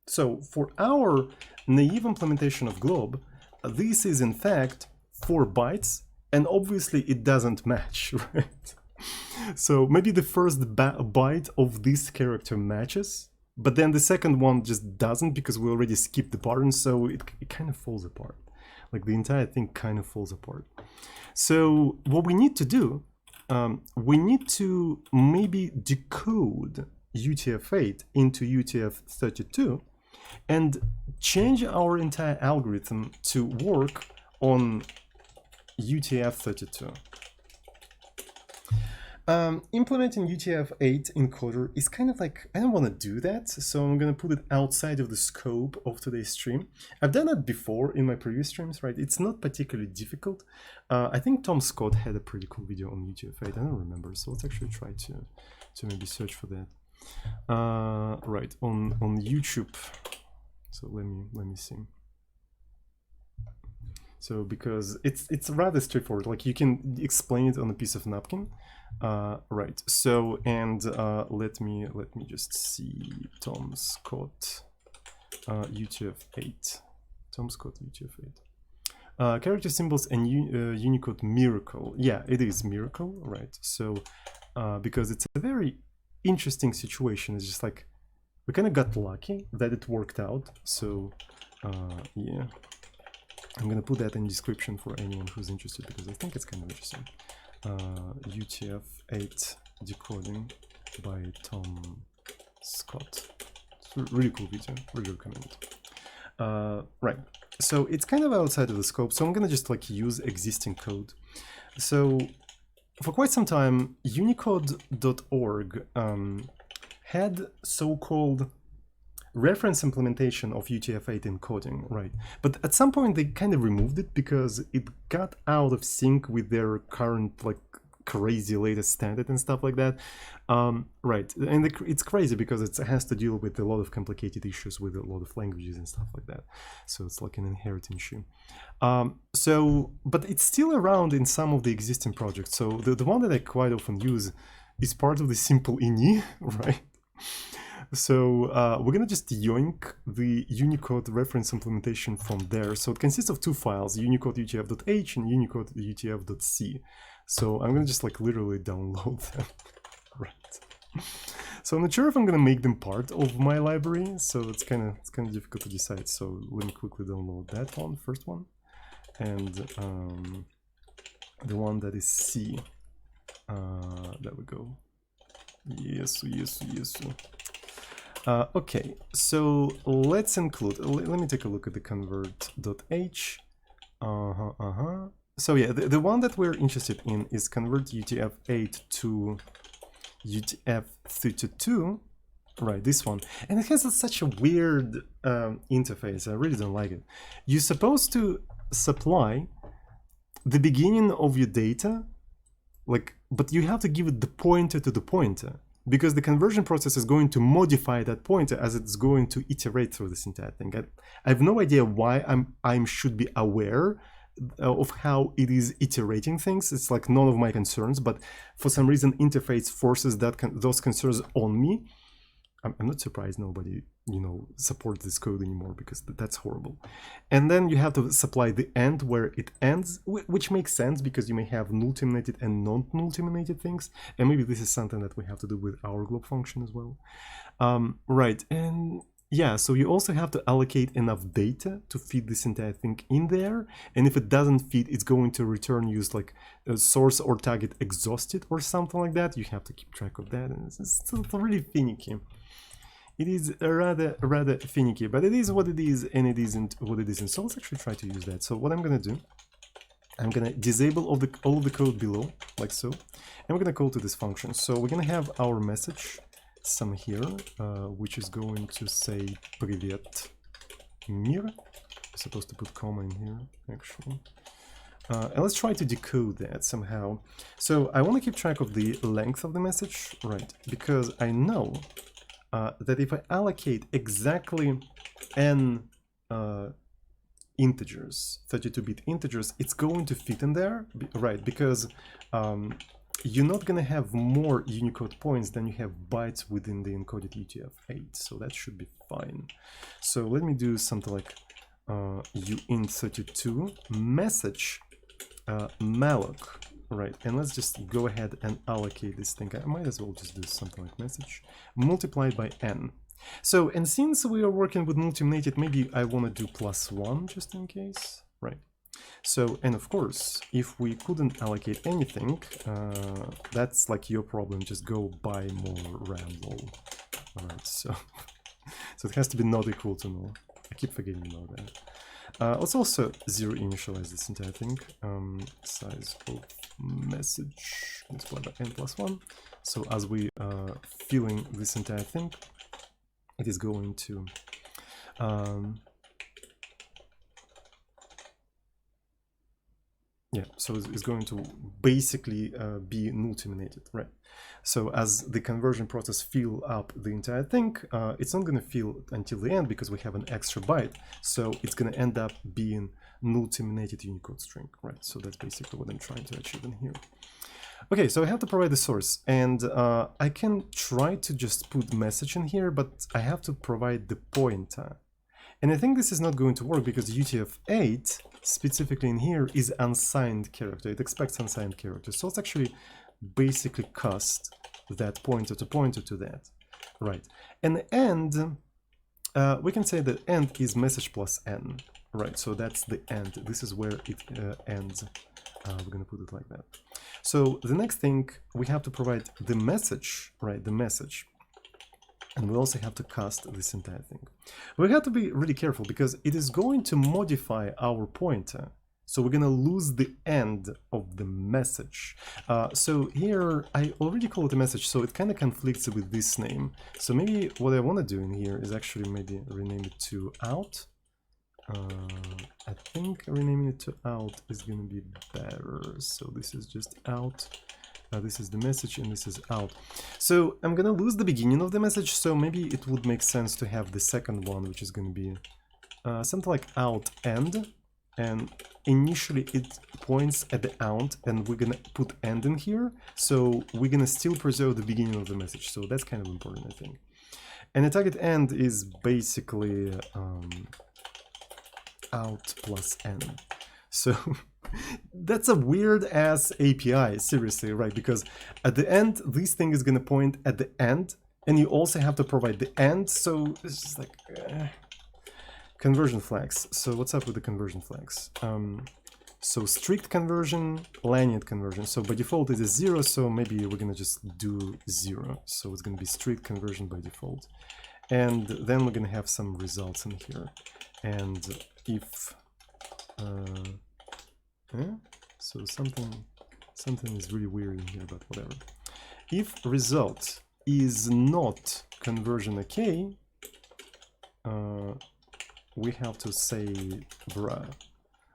So for our naive implementation of glob, this is in fact 4 bytes, and obviously it doesn't match, right? So maybe the first byte of this character matches, but then the second one just doesn't because we already skipped the pattern, so it kind of falls apart. Like the entire thing kind of falls apart. So what we need to do, we need to maybe decode UTF-8 into UTF-32 and change our entire algorithm to work on UTF-32. Implementing UTF-8 encoder is kind of like, I don't want to do that, so I'm going to put it outside of the scope of today's stream. I've done that before in my previous streams, right? It's not particularly difficult. I think Tom Scott had a pretty cool video on UTF-8, I don't remember, so let's actually try to maybe search for that. Right, on YouTube. So let me see. So because it's rather straightforward, like you can explain it on a piece of napkin. Right, so, and let me just see Tom Scott UTF-8. Tom Scott UTF-8. Character symbols and Unicode miracle. Yeah, it is miracle, right? So because it's a very interesting situation. It's just like we kind of got lucky that it worked out. So yeah, I'm gonna put that in the description for anyone who's interested because I think it's kind of interesting. UTF-8 decoding by Tom Scott. It's a really cool video, really recommend it. Right, so it's kind of outside of the scope, so I'm gonna just like use existing code. So for quite some time, Unicode.org had so-called reference implementation of UTF-8 encoding, right? But at some point they kind of removed it because it got out of sync with their current like crazy latest standard and stuff like that. Right, and it's crazy because it has to deal with a lot of complicated issues with a lot of languages and stuff like that. So it's like an inherent issue. So, but it's still around in some of the existing projects. So the one that I quite often use is part of the simple ini, right? So we're gonna just yoink the Unicode reference implementation from there. So it consists of 2 files, Unicode UTF.h and Unicode UTF.c. So I'm gonna just like literally download them, right? So I'm not sure if I'm gonna make them part of my library. So it's kind of difficult to decide. So let me quickly download that one, first one, and the one that is C. There we go. Yes. Okay, so let's include, let me take a look at the convert.h. So yeah, the one that we're interested in is convert UTF-8 to UTF-32, right, this one. And it has such a weird interface, I really don't like it. You're supposed to supply the beginning of your data, like, but you have to give it the pointer to the pointer, because the conversion process is going to modify that pointer as it's going to iterate through this entire thing. I have no idea why I should be aware of how it is iterating things. It's like none of my concerns, but for some reason interface forces those concerns on me. I'm not surprised nobody, you know, supports this code anymore, because that's horrible. And then you have to supply the end where it ends, which makes sense because you may have null terminated and non-null terminated things. And maybe this is something that we have to do with our glob function as well. Right, and yeah, so you also have to allocate enough data to feed this entire thing in there. And if it doesn't feed, it's going to return use like a source or target exhausted or something like that. You have to keep track of that, and it's really finicky. It is rather finicky, but it is what it is, and it isn't what it isn't. So let's actually try to use that. So what I'm gonna do, I'm gonna disable all of the code below, like so, and we're gonna call to this function. So we're gonna have our message, some here, which is going to say Привет, мир. I'm supposed to put comma in here, actually. And let's try to decode that somehow. So I want to keep track of the length of the message, right? Because I know that if I allocate exactly n integers, 32-bit integers, it's going to fit in there, right? Because you're not going to have more Unicode points than you have bytes within the encoded UTF-8, so that should be fine. So let me do something like uint32 message malloc. Right, and let's just go ahead and allocate this thing. I might as well just do something like message multiplied by n. So, and since we are working with null terminated, maybe I want to do +1 just in case, right? So, and of course, if we couldn't allocate anything, that's like your problem. Just go buy more RAM, lol. All right, so it has to be not equal to null. I keep forgetting about that. Let's also zero initialize this entire thing. Size of message multiplied by n+1. So as we filling this entire thing, it is going to yeah, so it's going to basically be null terminated, right? So as the conversion process fill up the entire thing, it's not going to fill until the end because we have an extra byte. So it's going to end up being null terminated Unicode string, right? So that's basically what I'm trying to achieve in here. Okay, so I have to provide the source, and I can try to just put message in here, but I have to provide the pointer. And I think this is not going to work because UTF-8, specifically in here, is unsigned character. It expects unsigned character. So let's actually basically cast that pointer to that. Right. And the end, we can say that end is message plus n. Right, so that's the end. This is where it ends. We're going to put it like that. So the next thing, we have to provide the message, right, the message. And we also have to cast this entire thing. We have to be really careful because it is going to modify our pointer. So we're going to lose the end of the message. So here, I already call it a message, so it kind of conflicts with this name. So maybe what I want to do in here is actually maybe rename it to out. I think renaming it to out is going to be better. So this is just out. This is the message and this is out. So I'm going to lose the beginning of the message. So maybe it would make sense to have the second one, which is going to be something like out end. And initially it points at the out and we're going to put end in here. So we're going to still preserve the beginning of the message. So that's kind of important, I think. And the target end is basically out plus n. So that's a weird ass API, seriously, right? Because at the end, this thing is going to point at the end, and you also have to provide the end. So it's just like conversion flags. So what's up with the conversion flags? So strict conversion, lanyard conversion. So by default it is 0. So maybe we're going to just do 0. So it's going to be strict conversion by default. And then we're going to have some results in here. And if so something is really weird in here, but whatever. If result is not conversion OK, we have to say bruh,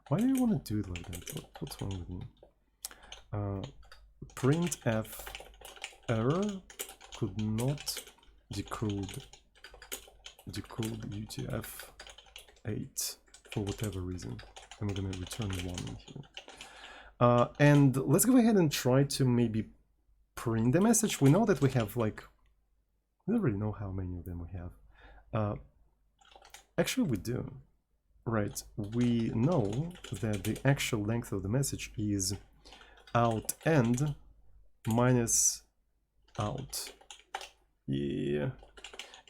Why do you want to do it like that? What's wrong with me? Printf error could not decode UTF-8 for whatever reason. And we're going to return 1 in here. And let's go ahead and try to maybe print the message. We know that we have like, we don't really know how many of them we have. Actually, we do. Right, we know that the actual length of the message is out end minus out. Yeah.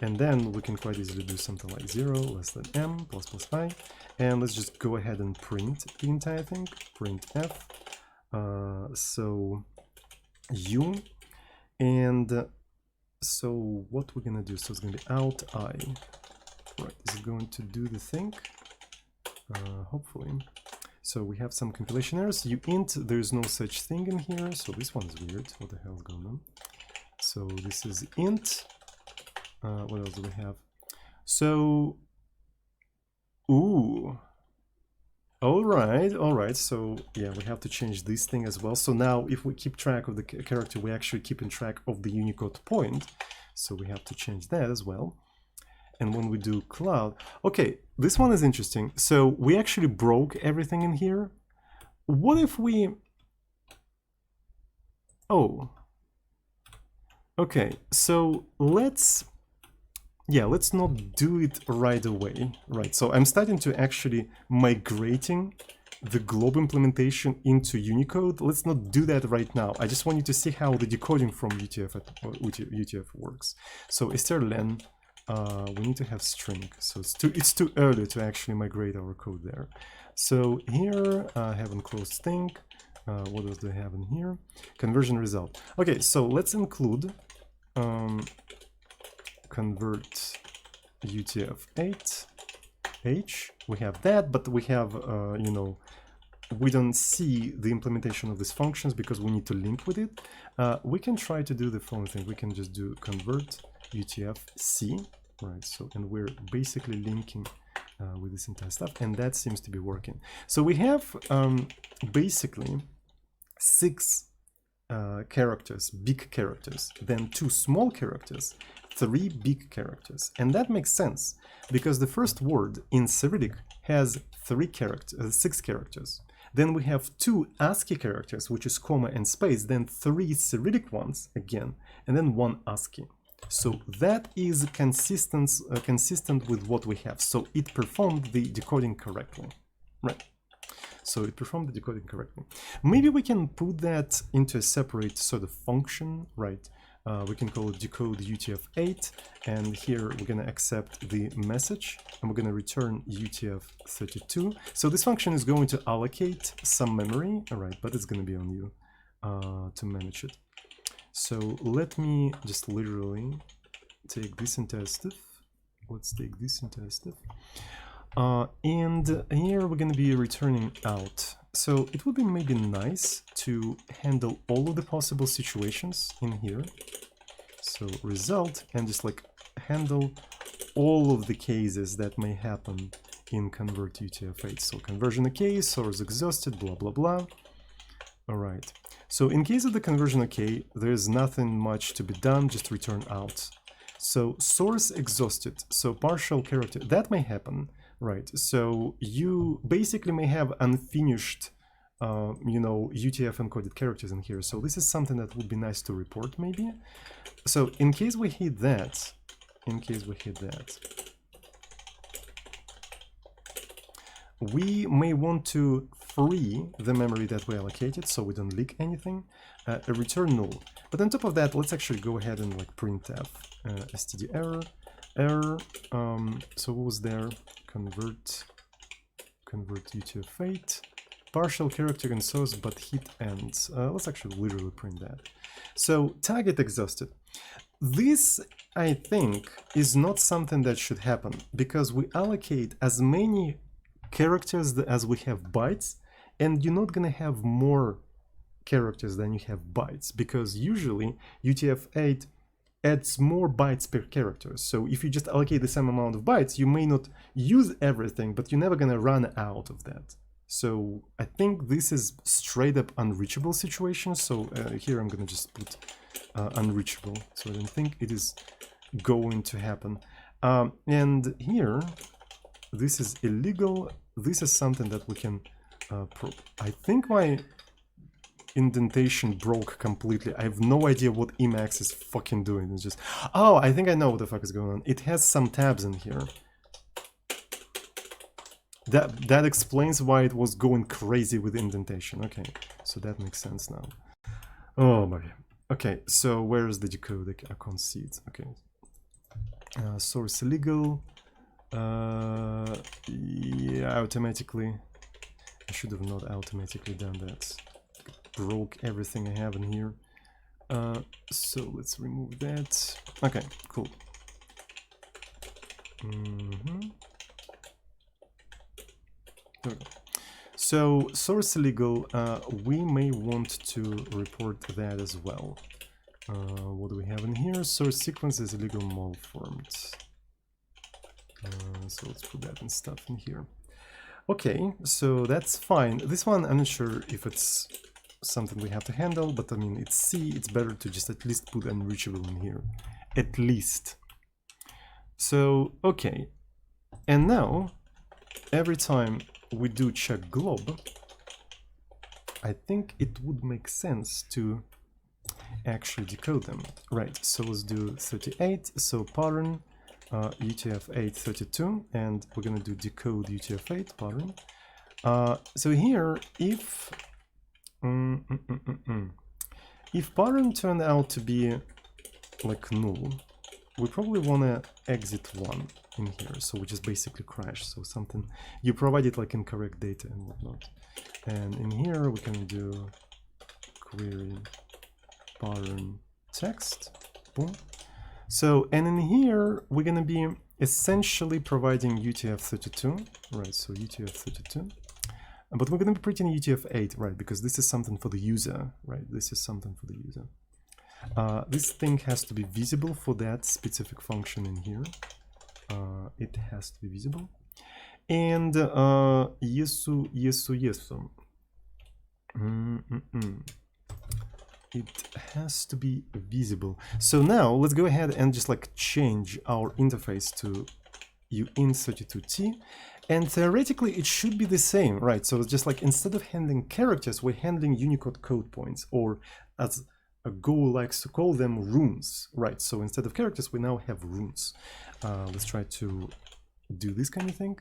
And then we can quite easily do something like 0 less than m plus plus I. And let's just go ahead and print the entire thing. Printf. So u. And so what we're gonna do? So it's gonna be out I. Right, is it going to do the thing? Hopefully. So we have some compilation errors. Uint, there's no such thing in here. So this one is weird. What the hell is going on? So this is int. What else do we have? So, ooh. All right. So yeah, we have to change this thing as well. So now if we keep track of the character, we actually keep in track of the Unicode point. So we have to change that as well. And when we do cloud, okay, this one is interesting. So we actually broke everything in here. What if we, oh, okay, so let's not do it right away, right? So I'm starting to actually migrating the globe implementation into Unicode. Let's not do that right now. I just want you to see how the decoding from UTF works. So strlen, we need to have string, so it's too early to actually migrate our code there. So here I have enclosed thing. What else do I have in here? Conversion result. Okay, so let's include convert UTF-8 H. We have that, but we have you know, we don't see the implementation of these functions because we need to link with it. We can try to do the following thing. We can just do convert UTF-C, right? So, and we're basically linking with this entire stuff, and that seems to be working. So we have basically 6 characters, big characters, then 2 small characters, 3 big characters, and that makes sense because the first word in Cyrillic has 6 characters. Then we have 2 ASCII characters, which is comma and space, then 3 Cyrillic ones again, and then 1 ASCII. So that is consistent with what we have. So it performed the decoding correctly, right? So it performed the decoding correctly. Maybe we can put that into a separate sort of function, right? We can call it decode UTF-8, and here we're going to accept the message, and we're going to return UTF-32. So this function is going to allocate some memory, all right, but it's going to be on you to manage it. So let me just literally take this entire stuff. Let's take this entire stuff. And here we're going to be returning out. So it would be maybe nice to handle all of the possible situations in here. So result, and just like handle all of the cases that may happen in convert UTF-8. So conversion OK, source exhausted, blah, blah, blah. All right. So in case of the conversion OK, there's nothing much to be done, just return out. So source exhausted, so partial character, that may happen, right? So you basically may have unfinished, you know, UTF encoded characters in here. So this is something that would be nice to report maybe. So in case we hit that, we may want to free the memory that we allocated so we don't leak anything, return null. But on top of that, let's actually go ahead and like printf std error. So what was there? Convert UTF-8, partial character and source, but hit ends. Let's actually literally print that. So target exhausted. This, I think, is not something that should happen because we allocate as many characters as we have bytes, and you're not going to have more characters than you have bytes because usually UTF-8 adds more bytes per character. So if you just allocate the same amount of bytes, you may not use everything, but you're never going to run out of that, So I think this is straight up unreachable situation. So here I'm gonna just put unreachable. So I don't think it is going to happen. And here, this is illegal. This is something that we can. I think my indentation broke completely. I have no idea what Emacs is fucking doing. It's just, oh, I think I know what the fuck is going on. It has some tabs in here. That explains why it was going crazy with indentation. Okay, so that makes sense now. Oh my. Okay, so where is the decode? I can't see it. Okay. Source illegal. Yeah, automatically. I should have not automatically done that. Broke everything I have in here. So let's remove that. Okay, cool. So source illegal, we may want to report that as well. What do we have in here? Source sequence is illegal malformed. So let's put that and stuff in here. Okay, so that's fine. This one, I'm not sure if it's something we have to handle, but I mean, it's C, it's better to just at least put unreachable in here. At least. So, okay. And now, every time we do check glob, I think it would make sense to actually decode them. Right, so let's do 38, so pattern UTF-8 32, and we're gonna do decode UTF-8 pattern. So here, if pattern turned out to be like null, we probably want to exit 1 in here, so we just basically crash. So something you provided like incorrect data and whatnot. And in here we can do query pattern text. Boom. So, and in here we're gonna be essentially providing UTF-32, right? So UTF-32, but we're gonna be printing UTF-8, right? Because this is something for the user, right? This is something for the user. This thing has to be visible for that specific function in here. It has to be visible. And yesu. It has to be visible. So now let's go ahead and just like change our interface to uint32t, and theoretically it should be the same, right? So it's just like instead of handling characters, we're handling Unicode code points, or as Go likes to call them, runes, right? So instead of characters, we now have runes. Let's try to do this kind of thing.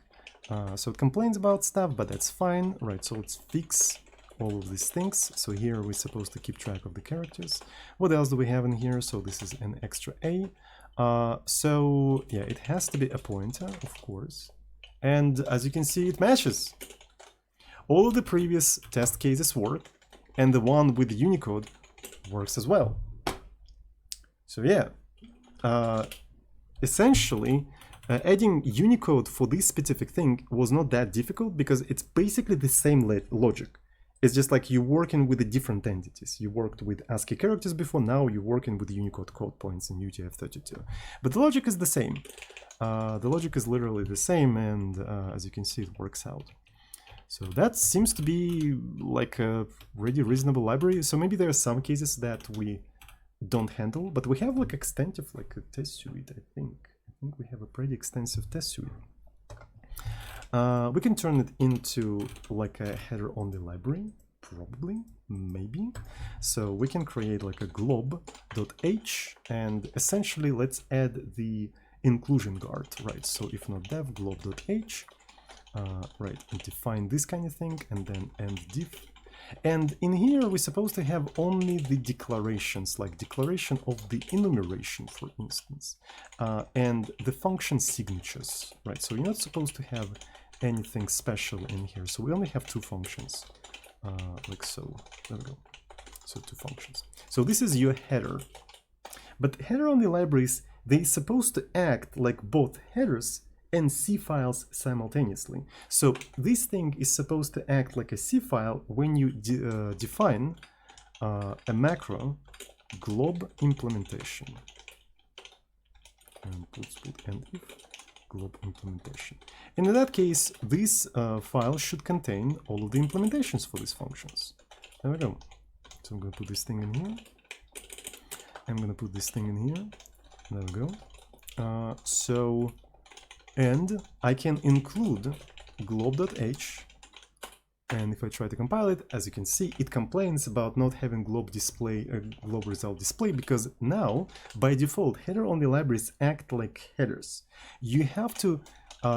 So it complains about stuff, but that's fine, right? So let's fix all of these things. So here we're supposed to keep track of the characters. What else do we have in here? So this is an extra A. So yeah, it has to be a pointer, of course. And as you can see, it matches. All of the previous test cases work, and the one with Unicode works as well. So yeah, essentially, adding Unicode for this specific thing was not that difficult because it's basically the same logic. It's just like you're working with the different entities. You worked with ASCII characters before, now you're working with Unicode code points in UTF-32. But the logic is the same. The logic is literally the same, and as you can see, it works out. So that seems to be like a really reasonable library. So maybe there are some cases that we don't handle, but we have like extensive like a test suite, I think. I think we have a pretty extensive test suite. We can turn it into like a header-only library, probably, maybe. So we can create like a glob.h, and essentially let's add the inclusion guard, right? So if not dev, glob.h, right, and define this kind of thing, and then end div. And in here we're supposed to have only the declarations, like declaration of the enumeration, for instance, and the function signatures, right? So you're not supposed to have anything special in here. So we only have two functions, like so. There we go. So two functions. So this is your header. But header-only libraries, they're supposed to act like both headers and C files simultaneously. So this thing is supposed to act like a C file when you define a macro glob implementation. And put and if glob implementation. And in that case, this file should contain all of the implementations for these functions. There we go. So I'm going to put this thing in here. I'm going to put this thing in here. There we go. And I can include glob.h, and if I try to compile it, as you can see, it complains about not having glob result display, because now by default header-only libraries act like headers. You have to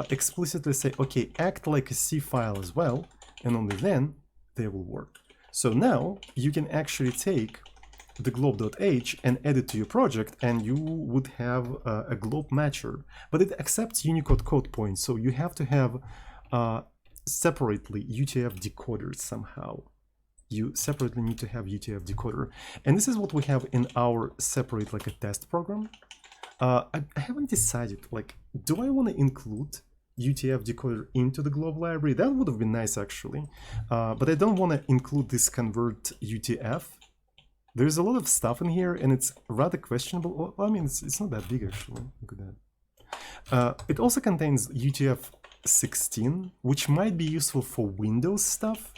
explicitly say, okay, act like a C file as well, and only then they will work. So now you can actually take the glob.h and add it to your project, and you would have a glob matcher, but it accepts Unicode code points, so you have to have separately UTF decoders somehow. You separately need to have UTF decoder, and this is what we have in our separate like a test program. I haven't decided, like, do I want to include UTF decoder into the glob library? That would have been nice actually, but I don't want to include this convert UTF. There's a lot of stuff in here, and it's rather questionable. Well, I mean, it's not that big actually. Look at that. It also contains UTF-16, which might be useful for Windows stuff.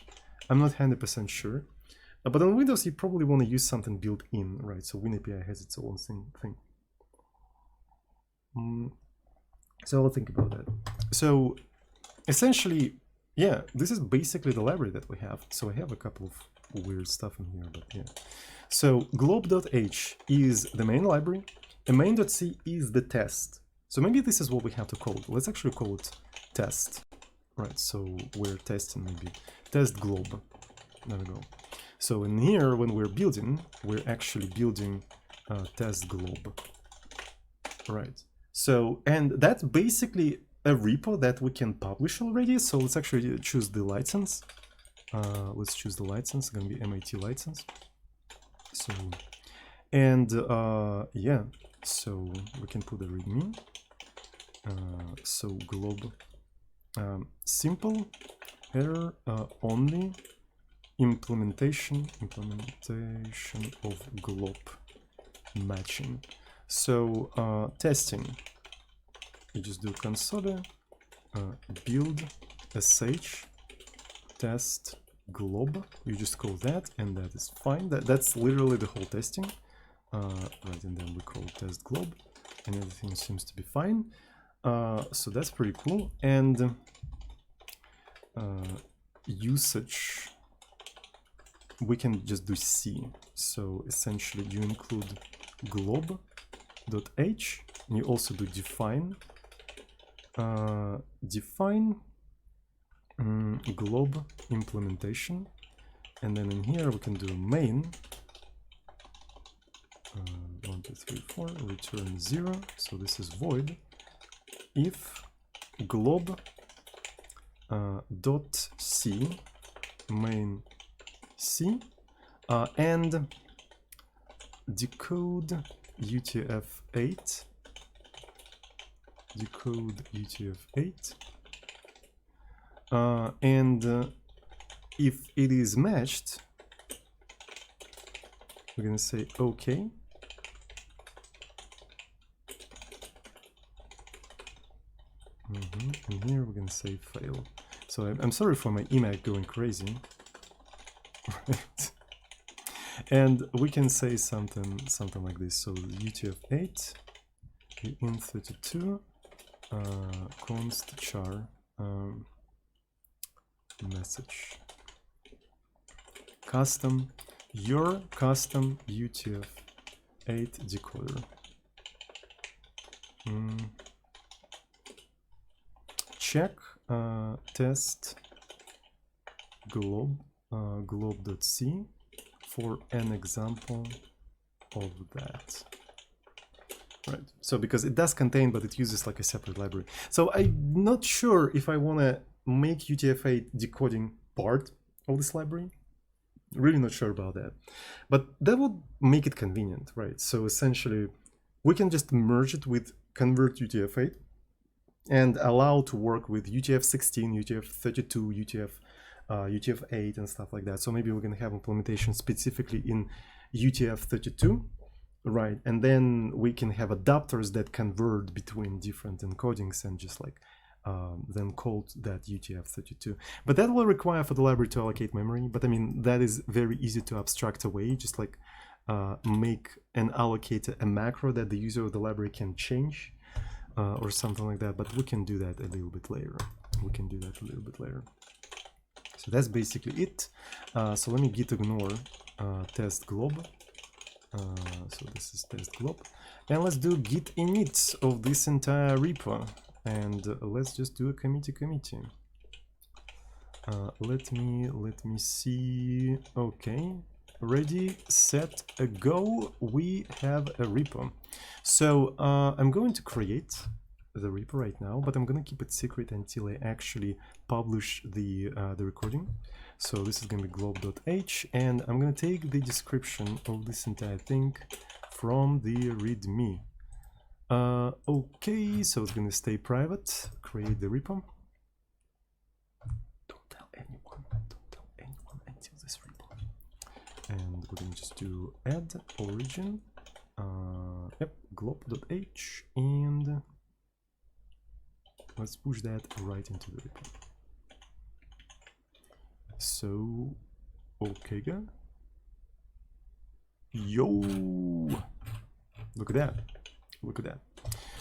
I'm not 100% sure. But on Windows, you probably want to use something built in, right? So WinAPI has its own thing. So I'll think about that. So essentially, yeah, this is basically the library that we have. So I have a couple of weird stuff in here, but yeah. So glob.h is the main library, and main.c is the test. So maybe this is what we have to call it. Let's actually call it test, right? So we're testing maybe test glob. There we go. So in here, when we're actually building test glob, right? So, and that's basically a repo that we can publish already. So let's actually choose the license. Let's choose the license. It's gonna be MIT license. So, and yeah, so we can put a readme. So glob simple header only implementation of glob matching. So testing, you just do console build sh test glob, you just call that, and that is fine. That's literally the whole testing, right? And then we call test glob, and everything seems to be fine. So that's pretty cool. And usage, we can just do C. So essentially you include glob.h, and you also do define glob implementation, and then in here we can do main 1 2 3 4 return 0. So this is void if glob dot c main c and decode UTF-8 and if it is matched, we're gonna say okay. And here we're gonna say fail. So I'm sorry for my emac going crazy. Right. And we can say something like this. So UTF-8 int32 const char message custom your custom UTF-8 decoder. Check test glob.c for an example of that. Right, so because it does contain, but it uses like a separate library. So I'm not sure if I want to make UTF-8 decoding part of this library. Really not sure about that, but that would make it convenient, right? So essentially we can just merge it with convert UTF-8 and allow to work with UTF-16, UTF-32, UTF-8 and stuff like that. So maybe we're going to have implementation specifically in UTF-32 right? And then we can have adapters that convert between different encodings and just like then called that UTF-32. But that will require for the library to allocate memory. But I mean, that is very easy to abstract away, just like make and allocate a macro that the user of the library can change or something like that. But we can do that a little bit later. So that's basically it. So let me git ignore test glob. So this is test glob. And let's do git init of this entire repo. And let's just do a committee. Let me see. Okay, ready, set, go. We have a repo. So I'm going to create the repo right now, but I'm gonna keep it secret until I actually publish the recording. So this is gonna be glob.h, and I'm gonna take the description of this entire thing from the README. Okay, so it's gonna stay private. Create the repo. Don't tell anyone until this repo. And we're gonna just do add origin. Yep, glob.h, and let's push that right into the repo. So, okay, go. Yo, look at that.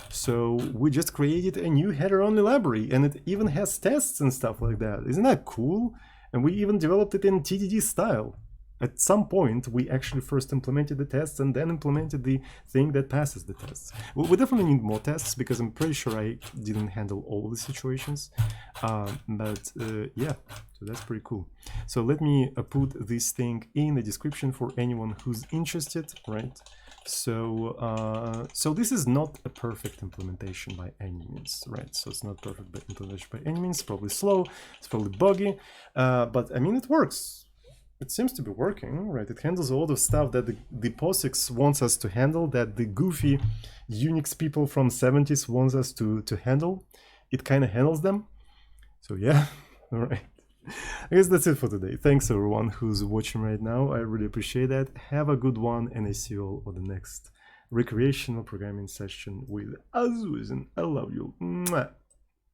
So we just created a new header-only library, and it even has tests and stuff like that. Isn't that cool? And we even developed it in TDD style. At some point, we actually first implemented the tests and then implemented the thing that passes the tests. We definitely need more tests because I'm pretty sure I didn't handle all the situations. Yeah, so that's pretty cool. So let me put this thing in the description for anyone who's interested, right? So so this is not a perfect implementation by any means, right? So it's not perfect implementation by any means. It's probably slow, it's probably buggy, but I mean, it works. It seems to be working, right? It handles all the stuff that the POSIX wants us to handle, that the goofy Unix people from 70s wants us to handle. It kind of handles them. So yeah, all right. I guess that's it for today. Thanks everyone who's watching right now. I really appreciate that. Have a good one, and I see you all on the next recreational programming session with Azuz, and I love you. Mwah.